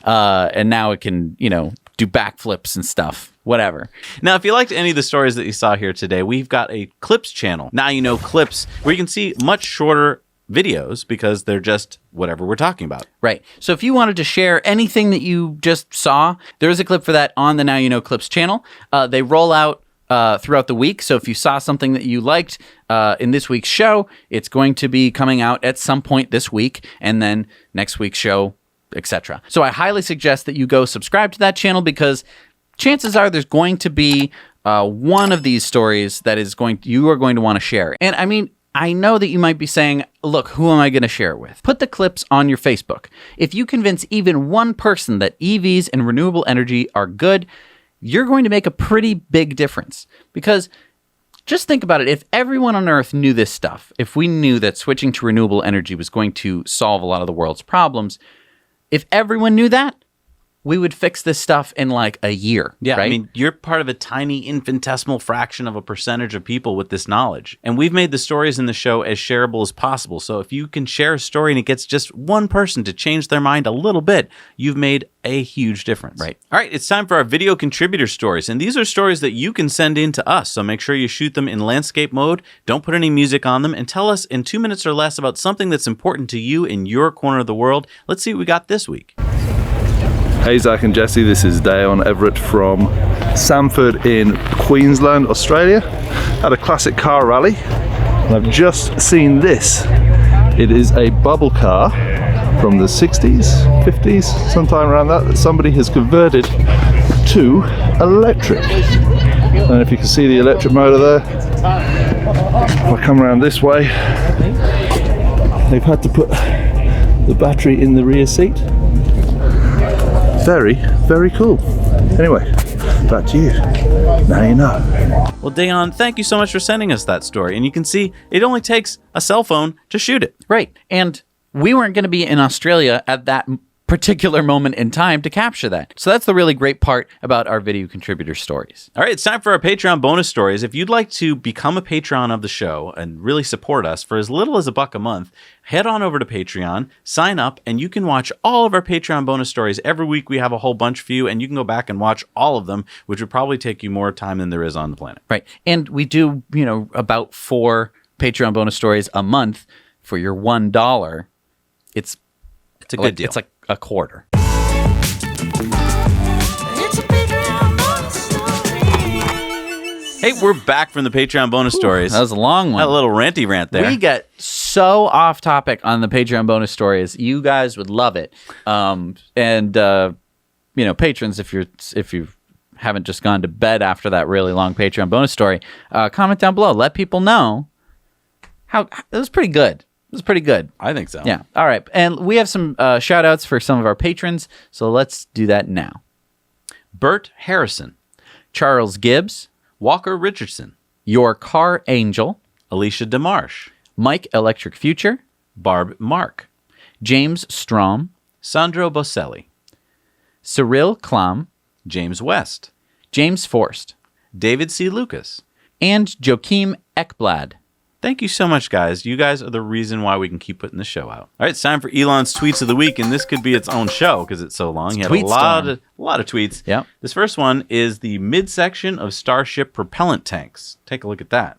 And now it can, do backflips and stuff. Whatever. Now, if you liked any of the stories that you saw here today, we've got a Clips channel. Now you know Clips, where you can see much shorter videos because they're just whatever we're talking about. Right. So if you wanted to share anything that you just saw, there is a clip for that on the Now You Know Clips channel. They roll out throughout the week. So if you saw something that you liked in this week's show, it's going to be coming out at some point this week, and then next week's show, etc. So I highly suggest that you go subscribe to that channel, because chances are there's going to be one of these stories that you are going to want to share. And I mean, I know that you might be saying, look, who am I going to share it with? Put the clips on your Facebook. If you convince even one person that EVs and renewable energy are good, you're going to make a pretty big difference. Because just think about it. If everyone on Earth knew this stuff, if we knew that switching to renewable energy was going to solve a lot of the world's problems, if everyone knew that, we would fix this stuff in a year. Yeah, right? I mean, you're part of a tiny infinitesimal fraction of a percentage of people with this knowledge. And we've made the stories in the show as shareable as possible. So if you can share a story and it gets just one person to change their mind a little bit, you've made a huge difference. Right. All right, it's time for our video contributor stories. And these are stories that you can send in to us. So make sure you shoot them in landscape mode. Don't put any music on them. And tell us in 2 minutes or less about something that's important to you in your corner of the world. Let's see what we got this week. Hey Zach and Jesse, this is Dayon Everett from Samford in Queensland, Australia, at a classic car rally, and I've just seen this. It is a bubble car from the 60s, 50s, sometime around that somebody has converted to electric. And if you can see the electric motor there, if I come around this way, they've had to put the battery in the rear seat. Very, very cool. Anyway, back to you. Now you know. Well, Dayon, thank you so much for sending us that story. And you can see it only takes a cell phone to shoot it. Right. And we weren't going to be in Australia at that particular moment in time to capture that. So that's the really great part about our video contributor stories. All right, it's time for our Patreon bonus stories. If you'd like to become a patron of the show and really support us for as little as $1 a month, head on over to Patreon, sign up, and you can watch all of our Patreon bonus stories. Every week we have a whole bunch for you, and you can go back and watch all of them, which would probably take you more time than there is on the planet. Right. And we do, about 4 Patreon bonus stories a month for your $1. It's a good deal. It's like a quarter. Hey, we're back from the Patreon bonus stories. That was a long one. A little ranty rant there. We get so off topic on the Patreon bonus stories. You guys would love it. Patrons, if you haven't just gone to bed after that really long Patreon bonus story, comment down below. Let people know how it was pretty good. It was pretty good. I think so. Yeah. All right. And we have some shout outs for some of our patrons. So let's do that now. Bert Harrison, Charles Gibbs, Walker Richardson, Your Car Angel, Alicia DeMarsh, Mike Electric Future, Barb Mark, James Strom, Sandro Boselli, Cyril Klam, James West, James Forst, David C. Lucas, and Joachim Ekblad. Thank you so much, guys. You guys are the reason why we can keep putting the show out. All right, it's time for Elon's Tweets of the Week, and this could be its own show because it's so long. He had a lot of tweets. Yep. This first one is the midsection of Starship propellant tanks. Take a look at that.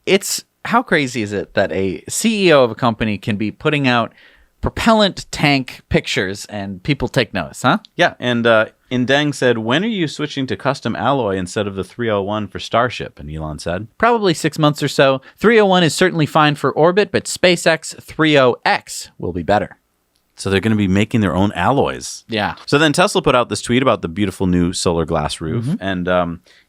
It's how crazy is it that a CEO of a company can be putting out propellant tank pictures and people take notice, huh? Yeah, and Indeng said, when are you switching to custom alloy instead of the 301 for Starship? And Elon said, probably 6 months or so. 301 is certainly fine for orbit, but SpaceX 30X will be better. So they're going to be making their own alloys. Yeah. So then Tesla put out this tweet about the beautiful new solar glass roof. And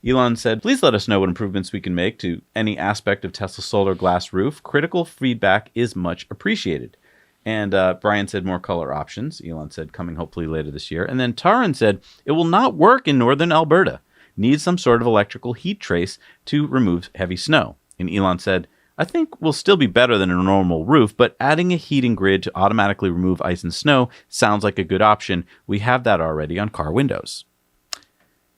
Elon said, please let us know what improvements we can make to any aspect of Tesla's solar glass roof. Critical feedback is much appreciated. And Brian said more color options. Elon said coming hopefully later this year. And then Taran said it will not work in northern Alberta. Needs some sort of electrical heat trace to remove heavy snow. And Elon said, I think will still be better than a normal roof, but adding a heating grid to automatically remove ice and snow sounds like a good option. We have that already on car windows.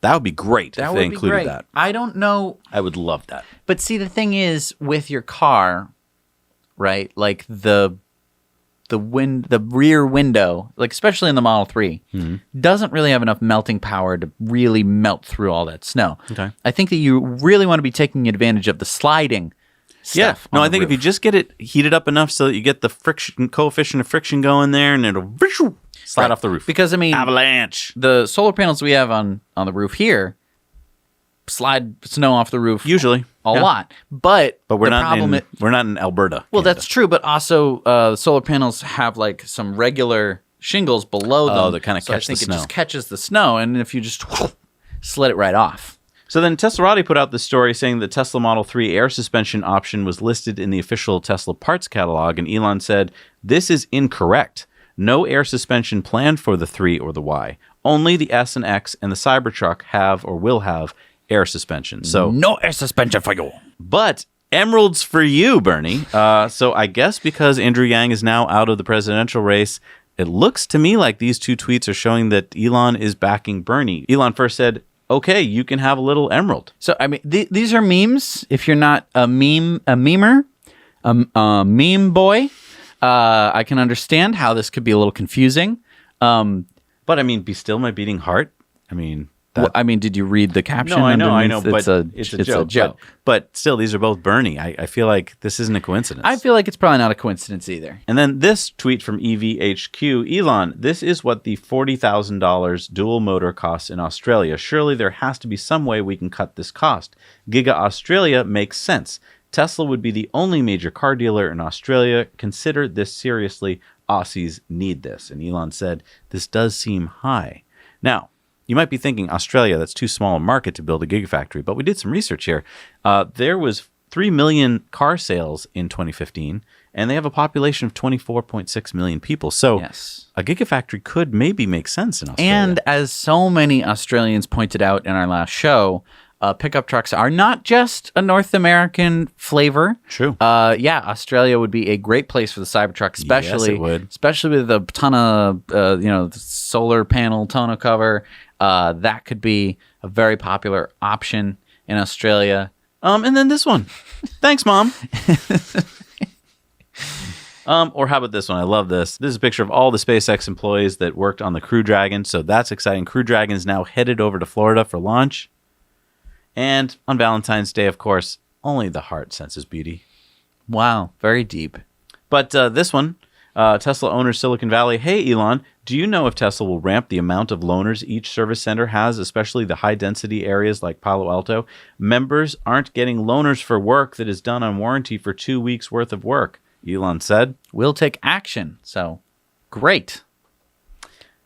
That would be great if they included that. I don't know. I would love that. But see, the thing is with your car, right? Like the rear window, like especially in the Model 3, doesn't really have enough melting power to really melt through all that snow. Okay. I think that you really want to be taking advantage of the sliding stuff. No, on I the think if roof. you just get it heated up enough so that you get the friction coefficient of friction going there, and it'll slide off the roof. Because I mean, avalanche. the solar panels we have on the roof here slide snow off the roof Usually a yeah. lot, but But we're the not problem we're not in Alberta. well, Canada. that's true, but also the solar panels have like some regular shingles below them that kinda so catch I think the it snow. just catches the snow, and if you just slid it right off. So then Teslarati put out this story saying the Tesla Model 3 air suspension option was listed in the official Tesla parts catalog, and Elon said, this is incorrect. No air suspension planned for the 3 or the Y. Only the S and X and the Cybertruck have or will have air suspension. So No air suspension for you. But emeralds for you, Bernie. So I guess because Andrew Yang is now out of the presidential race, it looks to me like these two tweets are showing that Elon is backing Bernie. Elon first said, okay, you can have a little emerald. So I mean, these are memes. If you're not a memer, a meme boy, I can understand how this could be a little confusing. But I mean, be still my beating heart. I mean, did you read the caption? no, I know, underneath? but it's a joke. But still, these are both Bernie. I feel like this isn't a coincidence. I feel like it's probably not a coincidence either. And then this tweet from EVHQ, Elon, this is what the $40,000 dual motor costs in Australia. Surely there has to be some way we can cut this cost. Giga Australia makes sense. Tesla would be the only major car dealer in Australia. Consider this seriously. Aussies need this. And Elon said, this does seem high. Now, you might be thinking, Australia, that's too small a market to build a gigafactory. But we did some research here. There was 3 million car sales in 2015, and they have a population of 24.6 million people. So Yes. a gigafactory could maybe make sense in Australia. And as so many Australians pointed out in our last show, pickup trucks are not just a North American flavor. True. Australia would be a great place for the Cybertruck, especially it would. especially with a ton of solar panel tonneau cover. That could be a very popular option in Australia. And then this one. Thanks, Mom. Or how about this one? I love this. This is a picture of all the SpaceX employees that worked on the Crew Dragon. So that's exciting. Crew Dragon is now headed over to Florida for launch. And on Valentine's Day, of course, only the heart senses beauty. Wow, very deep. But this one, Tesla owner Silicon Valley. Hey, Elon, do you know if Tesla will ramp the amount of loaners each service center has, especially the high-density areas like Palo Alto? Members aren't getting loaners for work that is done on warranty for 2 weeks' worth of work, Elon said. We'll take action. So, great.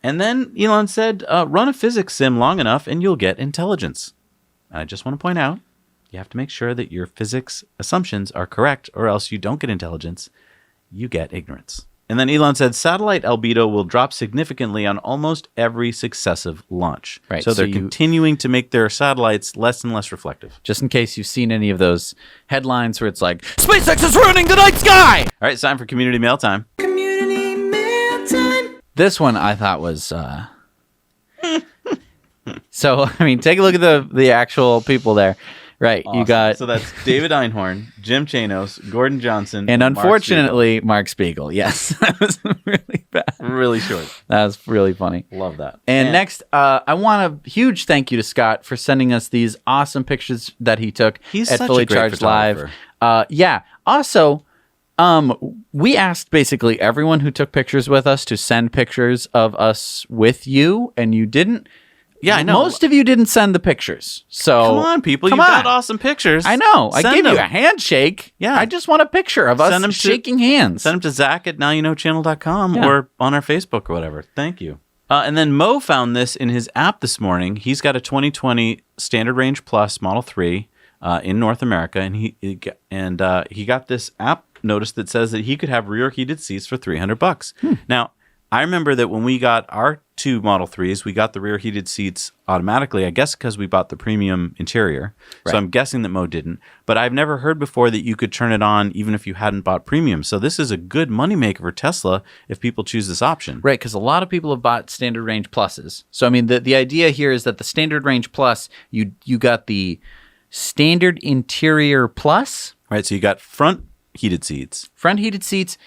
And then Elon said, run a physics sim long enough and you'll get intelligence. And I just want to point out, you have to make sure that your physics assumptions are correct, or else you don't get intelligence, you get ignorance. And then Elon said satellite albedo will drop significantly on almost every successive launch. Right, So they're so continuing to make their satellites less and less reflective. Just in case you've seen any of those headlines where it's like, SpaceX is ruining the night sky! All right, it's time for community mail time. This one I thought was... So, I mean, take a look at the actual people there. Right, Awesome. you got... So that's David Einhorn, Jim Chanos, Gordon Johnson, and Mark unfortunately, Mark Spiegel. Yes, that was really bad. Spiegel. Really short. That was really funny. Love that. And next, I want a huge thank you to Scott for sending us these awesome pictures that he took He's at such Fully a great Charged Live. photographer. Also, we asked basically everyone who took pictures with us to send pictures of us with you, and you didn't. Yeah, I know. Most of you didn't send the pictures. So Come on, people. come You got on. awesome pictures. I know. I Send gave you them. a handshake. Yeah. I just want a picture of us Send 'em to- shaking hands. Send them to Zach at nowyouknowchannel.com Yeah. or on our Facebook or whatever. Thank you. And then Mo found this in his app this morning. He's got a 2020 Standard Range Plus Model 3 in North America, and he got this app notice that says that he could have rear heated seats for $300. Now, I remember that when we got our two Model 3s, we got the rear heated seats automatically, I guess because we bought the premium interior. Right. So I'm guessing that Mo didn't. But I've never heard before that you could turn it on even if you hadn't bought premium. So this is a good moneymaker for Tesla if people choose this option. Right, because a lot of people have bought standard range pluses. So I mean, the idea here is that the standard range plus, you got the standard interior plus, Right. So you got front heated seats. front heated seats,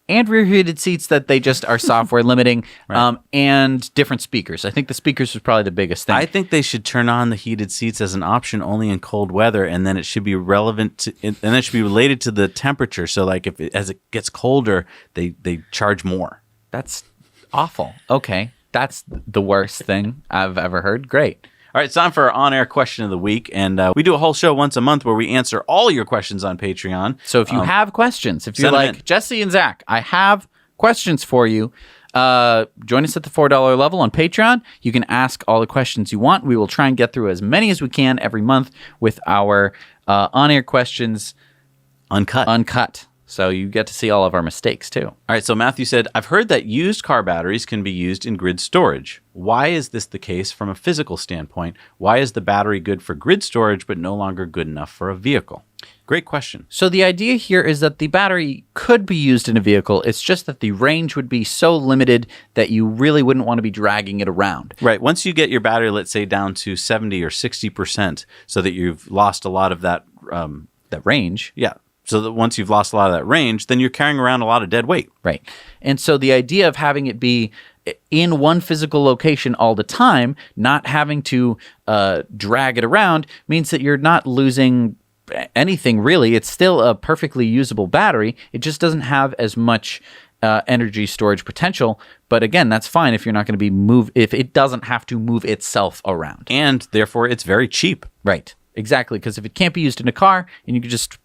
and rear heated seats that they just are software limiting, Right. and different speakers. I think the speakers was probably the biggest thing. I think they should turn on the heated seats as an option only in cold weather, and then it should be relevant to, and then it should be related to the temperature. So like as it gets colder, they charge more. That's awful. Okay, that's the worst thing I've ever heard. Great. All right, it's time for our on-air question of the week, and we do a whole show once a month where we answer all your questions on Patreon. So if you have questions, if you're send 'em like, in. Jesse and Zach, I have questions for you, join us at the $4 level on Patreon. You can ask all the questions you want. We will try and get through as many as we can every month with our on-air questions uncut. So you get to see all of our mistakes too. All right, so Matthew said, I've heard that used car batteries can be used in grid storage. Why is this the case from a physical standpoint? Why is the battery good for grid storage but no longer good enough for a vehicle? Great question. So the idea here is that the battery could be used in a vehicle. It's just that the range would be so limited that you really wouldn't want to be dragging it around. Right, once you get your battery, let's say, down to 70 or 60%, so that you've lost a lot of that, That range. yeah, so that once you've lost a lot of that range, then you're carrying around a lot of dead weight. Right. And so the idea of having it be in one physical location all the time, not having to drag it around, means that you're not losing anything really. It's still a perfectly usable battery. It just doesn't have as much energy storage potential. But again, that's fine if you're not going to be if it doesn't have to move itself around. And therefore, it's very cheap. Right. Exactly. Because if it can't be used in a car and you can just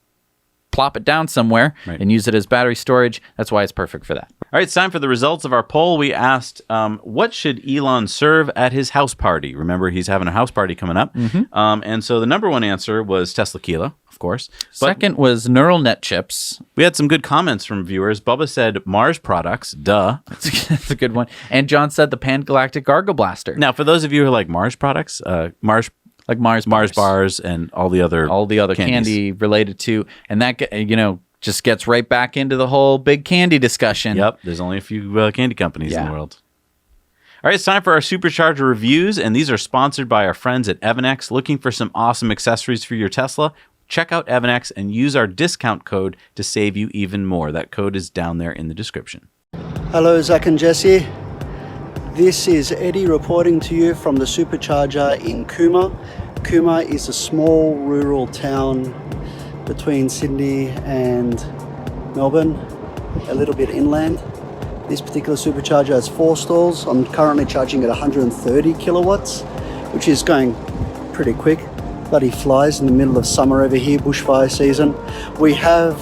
plop it down somewhere and use it as battery storage. That's why it's perfect for that. All right, it's time for the results of our poll. We asked, what should Elon serve at his house party? Remember, he's having a house party coming up. And so the number one answer was Tesla Kila, of course. But Second was neural net chips. we had some good comments from viewers. Bubba said Mars products, duh. That's a good one. And John said the Pan Galactic Gargle Blaster. Now, for those of you who like Mars products, Mars bars and all the other candies. candy related to, and that just gets right back into the whole big candy discussion. Yep, there's only a few candy companies in the world. All right, it's time for our supercharger reviews, and these are sponsored by our friends at Evanex. Looking for some awesome accessories for your Tesla? Check out Evanex and use our discount code to save you even more. That code is down there in the description. Hello, Zach and Jesse. This is Eddie reporting to you from the supercharger in Cooma. Cooma is a small rural town between Sydney and Melbourne, a little bit inland. This particular supercharger has 4 stalls. I'm currently charging at 130 kilowatts, which is going pretty quick. Bloody flies in the middle of summer over here, bushfire season. We have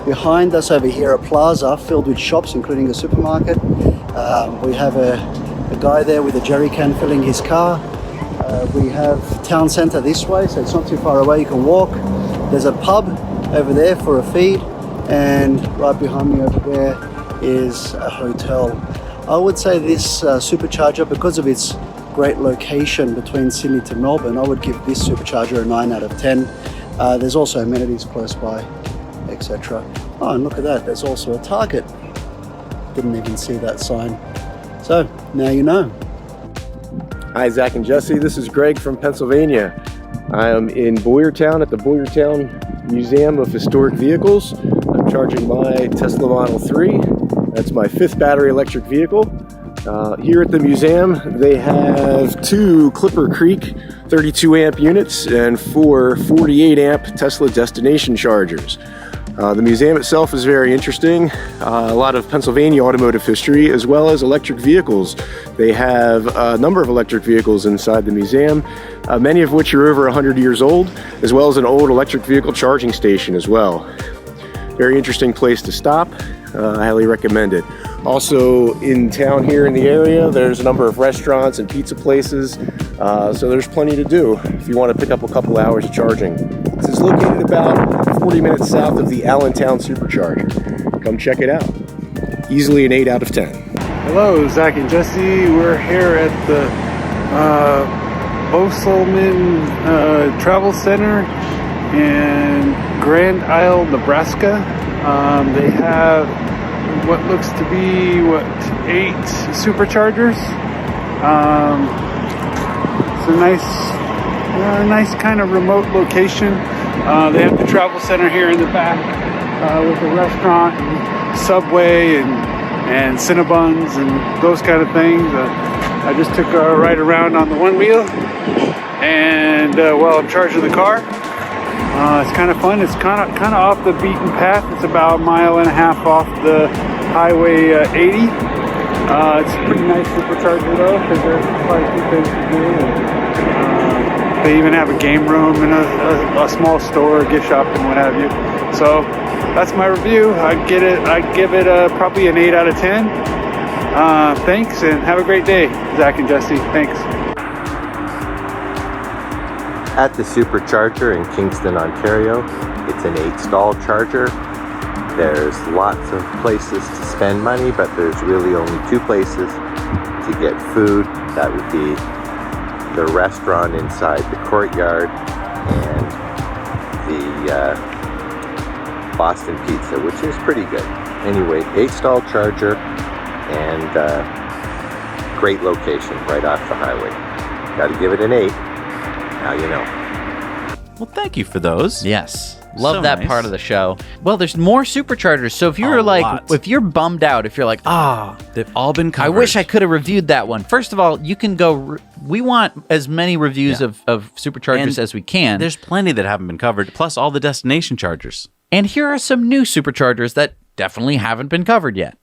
behind us over here a plaza filled with shops, including a supermarket. We have a guy there with a jerry can filling his car. We have town centre this way, so it's not too far away, you can walk. There's a pub over there for a feed, and right behind me over there is a hotel. I would say this supercharger, because of its great location between Sydney to Melbourne, I would give this supercharger a 9 out of 10. There's also amenities close by, etc. Oh, and look at that, there's also a Target. Didn't even see that sign. So, now you know. Hi, Zach and Jesse. This is Greg from Pennsylvania. I am in Boyertown at the Boyertown Museum of Historic Vehicles. I'm charging my Tesla Model 3. That's my 5th battery electric vehicle. Here at the museum, they have 2 Clipper Creek 32 amp units and 4 48 amp Tesla destination chargers. The museum itself is very interesting. A lot of Pennsylvania automotive history, as well as electric vehicles. They have a number of electric vehicles inside the museum, many of which are over 100 years old, as well as an old electric vehicle charging station as well. Very interesting place to stop. I highly recommend it. Also in town here in the area, there's a number of restaurants and pizza places, so there's plenty to do if you want to pick up a couple hours of charging. This is located about 40 minutes south of the Allentown Supercharger. Come check it out. Easily an 8 out of 10. Hello, Zach and Jesse. We're here at the Boselman Travel Center in Grand Isle, Nebraska. They have what looks to be 8 superchargers. It's a nice kind of remote location. They have the travel center here in the back with a restaurant and Subway and Cinnabons and those kind of things. I just took a ride around on the one wheel, and while I'm charging the car, it's kind of fun. It's kind of off the beaten path. It's about 1.5 miles off the Highway 80. It's a pretty nice supercharger though, because there's quite a few things to do. They even have a game room and a small store, a gift shop, and what have you. So that's my review. I'd give it probably an 8 out of 10. Thanks, and have a great day, Zach and Jesse. Thanks. At the Supercharger in Kingston, Ontario, it's an 8-stall charger. There's lots of places to spend money, but there's really only 2 places to get food. That would be the restaurant inside the courtyard and the Boston Pizza, which is pretty good. Anyway, 8-stall charger and great location right off the highway. Got to give it an 8. Now you know. Well, thank you for those. Yes. Love So that nice. part of the show. Well, there's more superchargers. So if you're if you're bummed out, if you're like, they've all been covered. I wish I could have reviewed that one. First of all, you can go. We want as many reviews of superchargers And as we can. There's plenty that haven't been covered, plus all the destination chargers. And here are some new superchargers that definitely haven't been covered yet.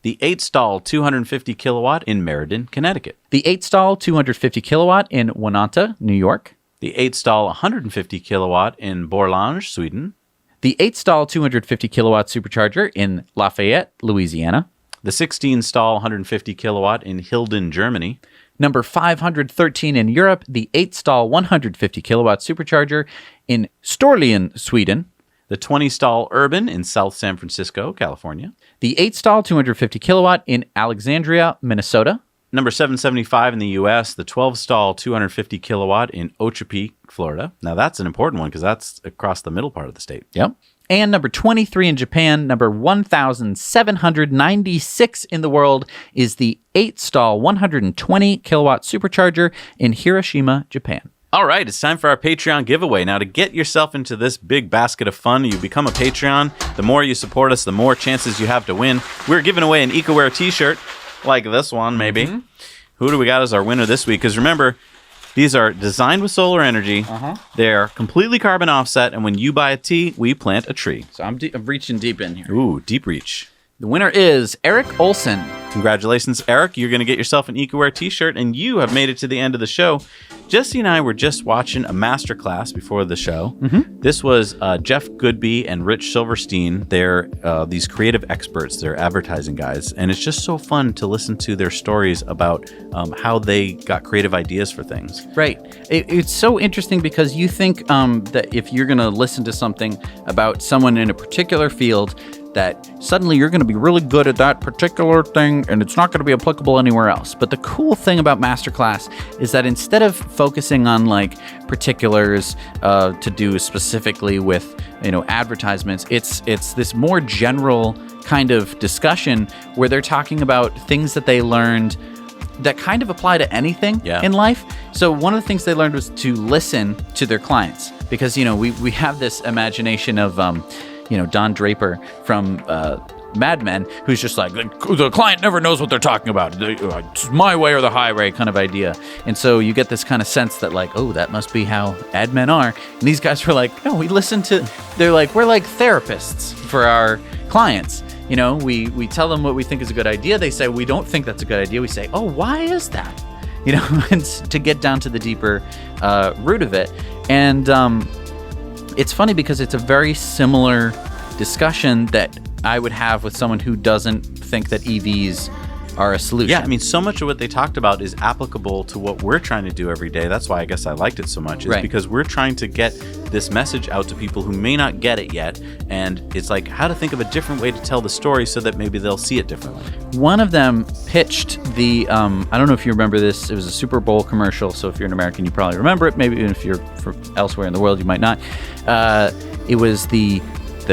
The 8-stall 250 kilowatt in Meriden, Connecticut. The 8-stall 250 kilowatt in Wananta, New York. The 8-stall 150 kilowatt in Borlange, Sweden. The 8-stall 250 kilowatt supercharger in Lafayette, Louisiana. The 16-stall 150 kilowatt in Hilden, Germany. Number 513 in Europe, the 8-stall 150 kilowatt supercharger in Storlien, Sweden. The 20-stall Urban in South San Francisco, California. The 8-stall 250 kilowatt in Alexandria, Minnesota. Number 775 in the U.S., the 12-stall 250 kilowatt in Okeechobee, Florida. Now, that's an important one because that's across the middle part of the state. Yep. And number 23 in Japan, number 1,796 in the world is the 8-stall 120 kilowatt supercharger in Hiroshima, Japan. All right, it's time for our Patreon giveaway. Now, to get yourself into this big basket of fun, you become a Patreon. The more you support us, the more chances you have to win. We're giving away an EcoWare t-shirt, like this one, maybe. Mm-hmm. Who do we got as our winner this week? Because remember, these are designed with solar energy. They're completely carbon offset, and when you buy a tee, we plant a tree. So I'm reaching deep in here. Ooh, deep reach. The winner is Eric Olson. Congratulations, Eric. You're going to get yourself an EcoWare t-shirt, and you have made it to the end of the show. Jesse and I were just watching a masterclass before the show. This was Jeff Goodby and Rich Silverstein. They're these creative experts. They're advertising guys, and it's just so fun to listen to their stories about how they got creative ideas for things. Right. It's so interesting because you think that if you're going to listen to something about someone in a particular field, that suddenly you're going to be really good at that particular thing and it's not going to be applicable anywhere else. But the cool thing about Masterclass is that instead of focusing on like particulars to do specifically with, advertisements, it's this more general kind of discussion where they're talking about things that they learned that kind of apply to anything in life. So one of the things they learned was to listen to their clients because, we have this imagination of, Don Draper from Mad Men, who's just like, the client never knows what they're talking about. It's my way or the highway kind of idea. And so you get this kind of sense that like, oh, that must be how ad men are. And these guys were like, no, we listen to, they're like, we're like therapists for our clients. We tell them what we think is a good idea. They say, we don't think that's a good idea. We say, oh, why is that? And to get down to the deeper root of it. And it's funny because it's a very similar discussion that I would have with someone who doesn't think that EVs are a solution. Yeah, I mean, so much of what they talked about is applicable to what we're trying to do every day. That's why I guess I liked it so much, is because we're trying to get this message out to people who may not get it yet. And it's like how to think of a different way to tell the story so that maybe they'll see it differently. One of them pitched the, I don't know if you remember this, it was a Super Bowl commercial. So if you're an American, you probably remember it. Maybe even if you're from elsewhere in the world, you might not. It was the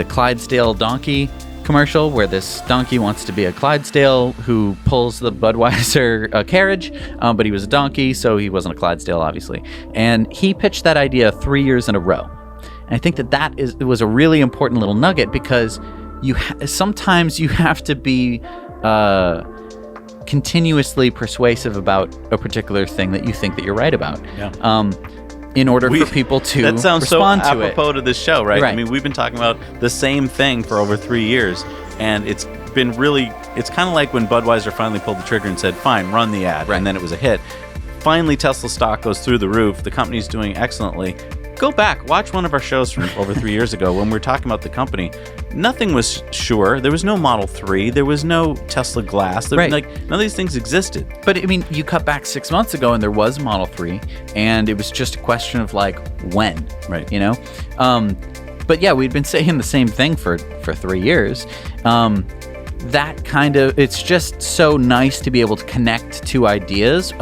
Clydesdale donkey commercial where this donkey wants to be a Clydesdale who pulls the Budweiser carriage, but he was a donkey, so he wasn't a Clydesdale, obviously. And he pitched that idea 3 years in a row. And I think it was a really important little nugget because sometimes you have to be continuously persuasive about a particular thing that you think that you're right about. Yeah. In order for people to respond to it. That sounds so apropos to this show, right? I mean, we've been talking about the same thing for over 3 years, and it's been really, it's kind of like when Budweiser finally pulled the trigger and said, fine, run the ad, and then it was a hit. Finally, Tesla stock goes through the roof. The company's doing excellently. Go back, watch one of our shows from over 3 years ago when we were talking about the company. Nothing was sure. There was no Model 3. There was no Tesla Glass. None of these things existed. But I mean, you cut back 6 months ago and there was Model 3, and it was just a question of like when, right? But yeah, we'd been saying the same thing for 3 years. That kind of, it's just so nice to be able to connect to ideas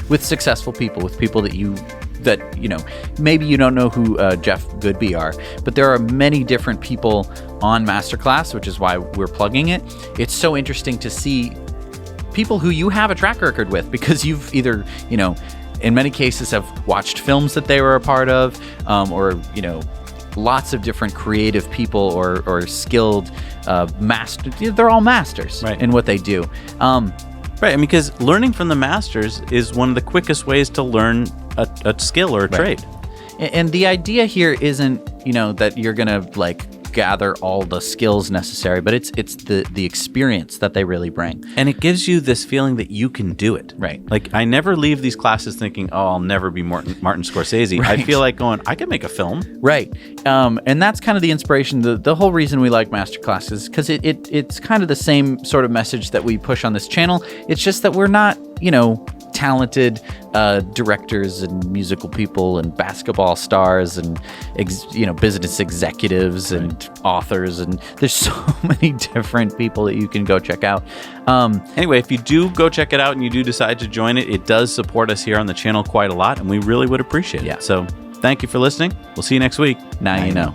with successful people, with people that maybe you don't know who Jeff Goodby are, but there are many different people on Masterclass, which is why we're plugging it. It's so interesting to see people who you have a track record with because you've either, in many cases have watched films that they were a part of, or, lots of different creative people or skilled masters. They're all masters in what they do. Right, because learning from the masters is one of the quickest ways to learn a skill or a trade. And the idea here isn't, that you're going to like gather all the skills necessary, but it's the experience that they really bring. And it gives you this feeling that you can do it. Right. Like, I never leave these classes thinking, oh, I'll never be Martin Scorsese. Right. I feel like going, I can make a film. Right. And that's kind of the inspiration. The whole reason we like masterclass is because it's kind of the same sort of message that we push on this channel. It's just that we're not, talented directors and musical people and basketball stars and business executives and authors, and there's so many different people that you can go check out. Anyway, if you do go check it out and you do decide to join it, it does support us here on the channel quite a lot, and we really would appreciate it. Yeah. So thank you for listening. We'll see you next week. Now you know.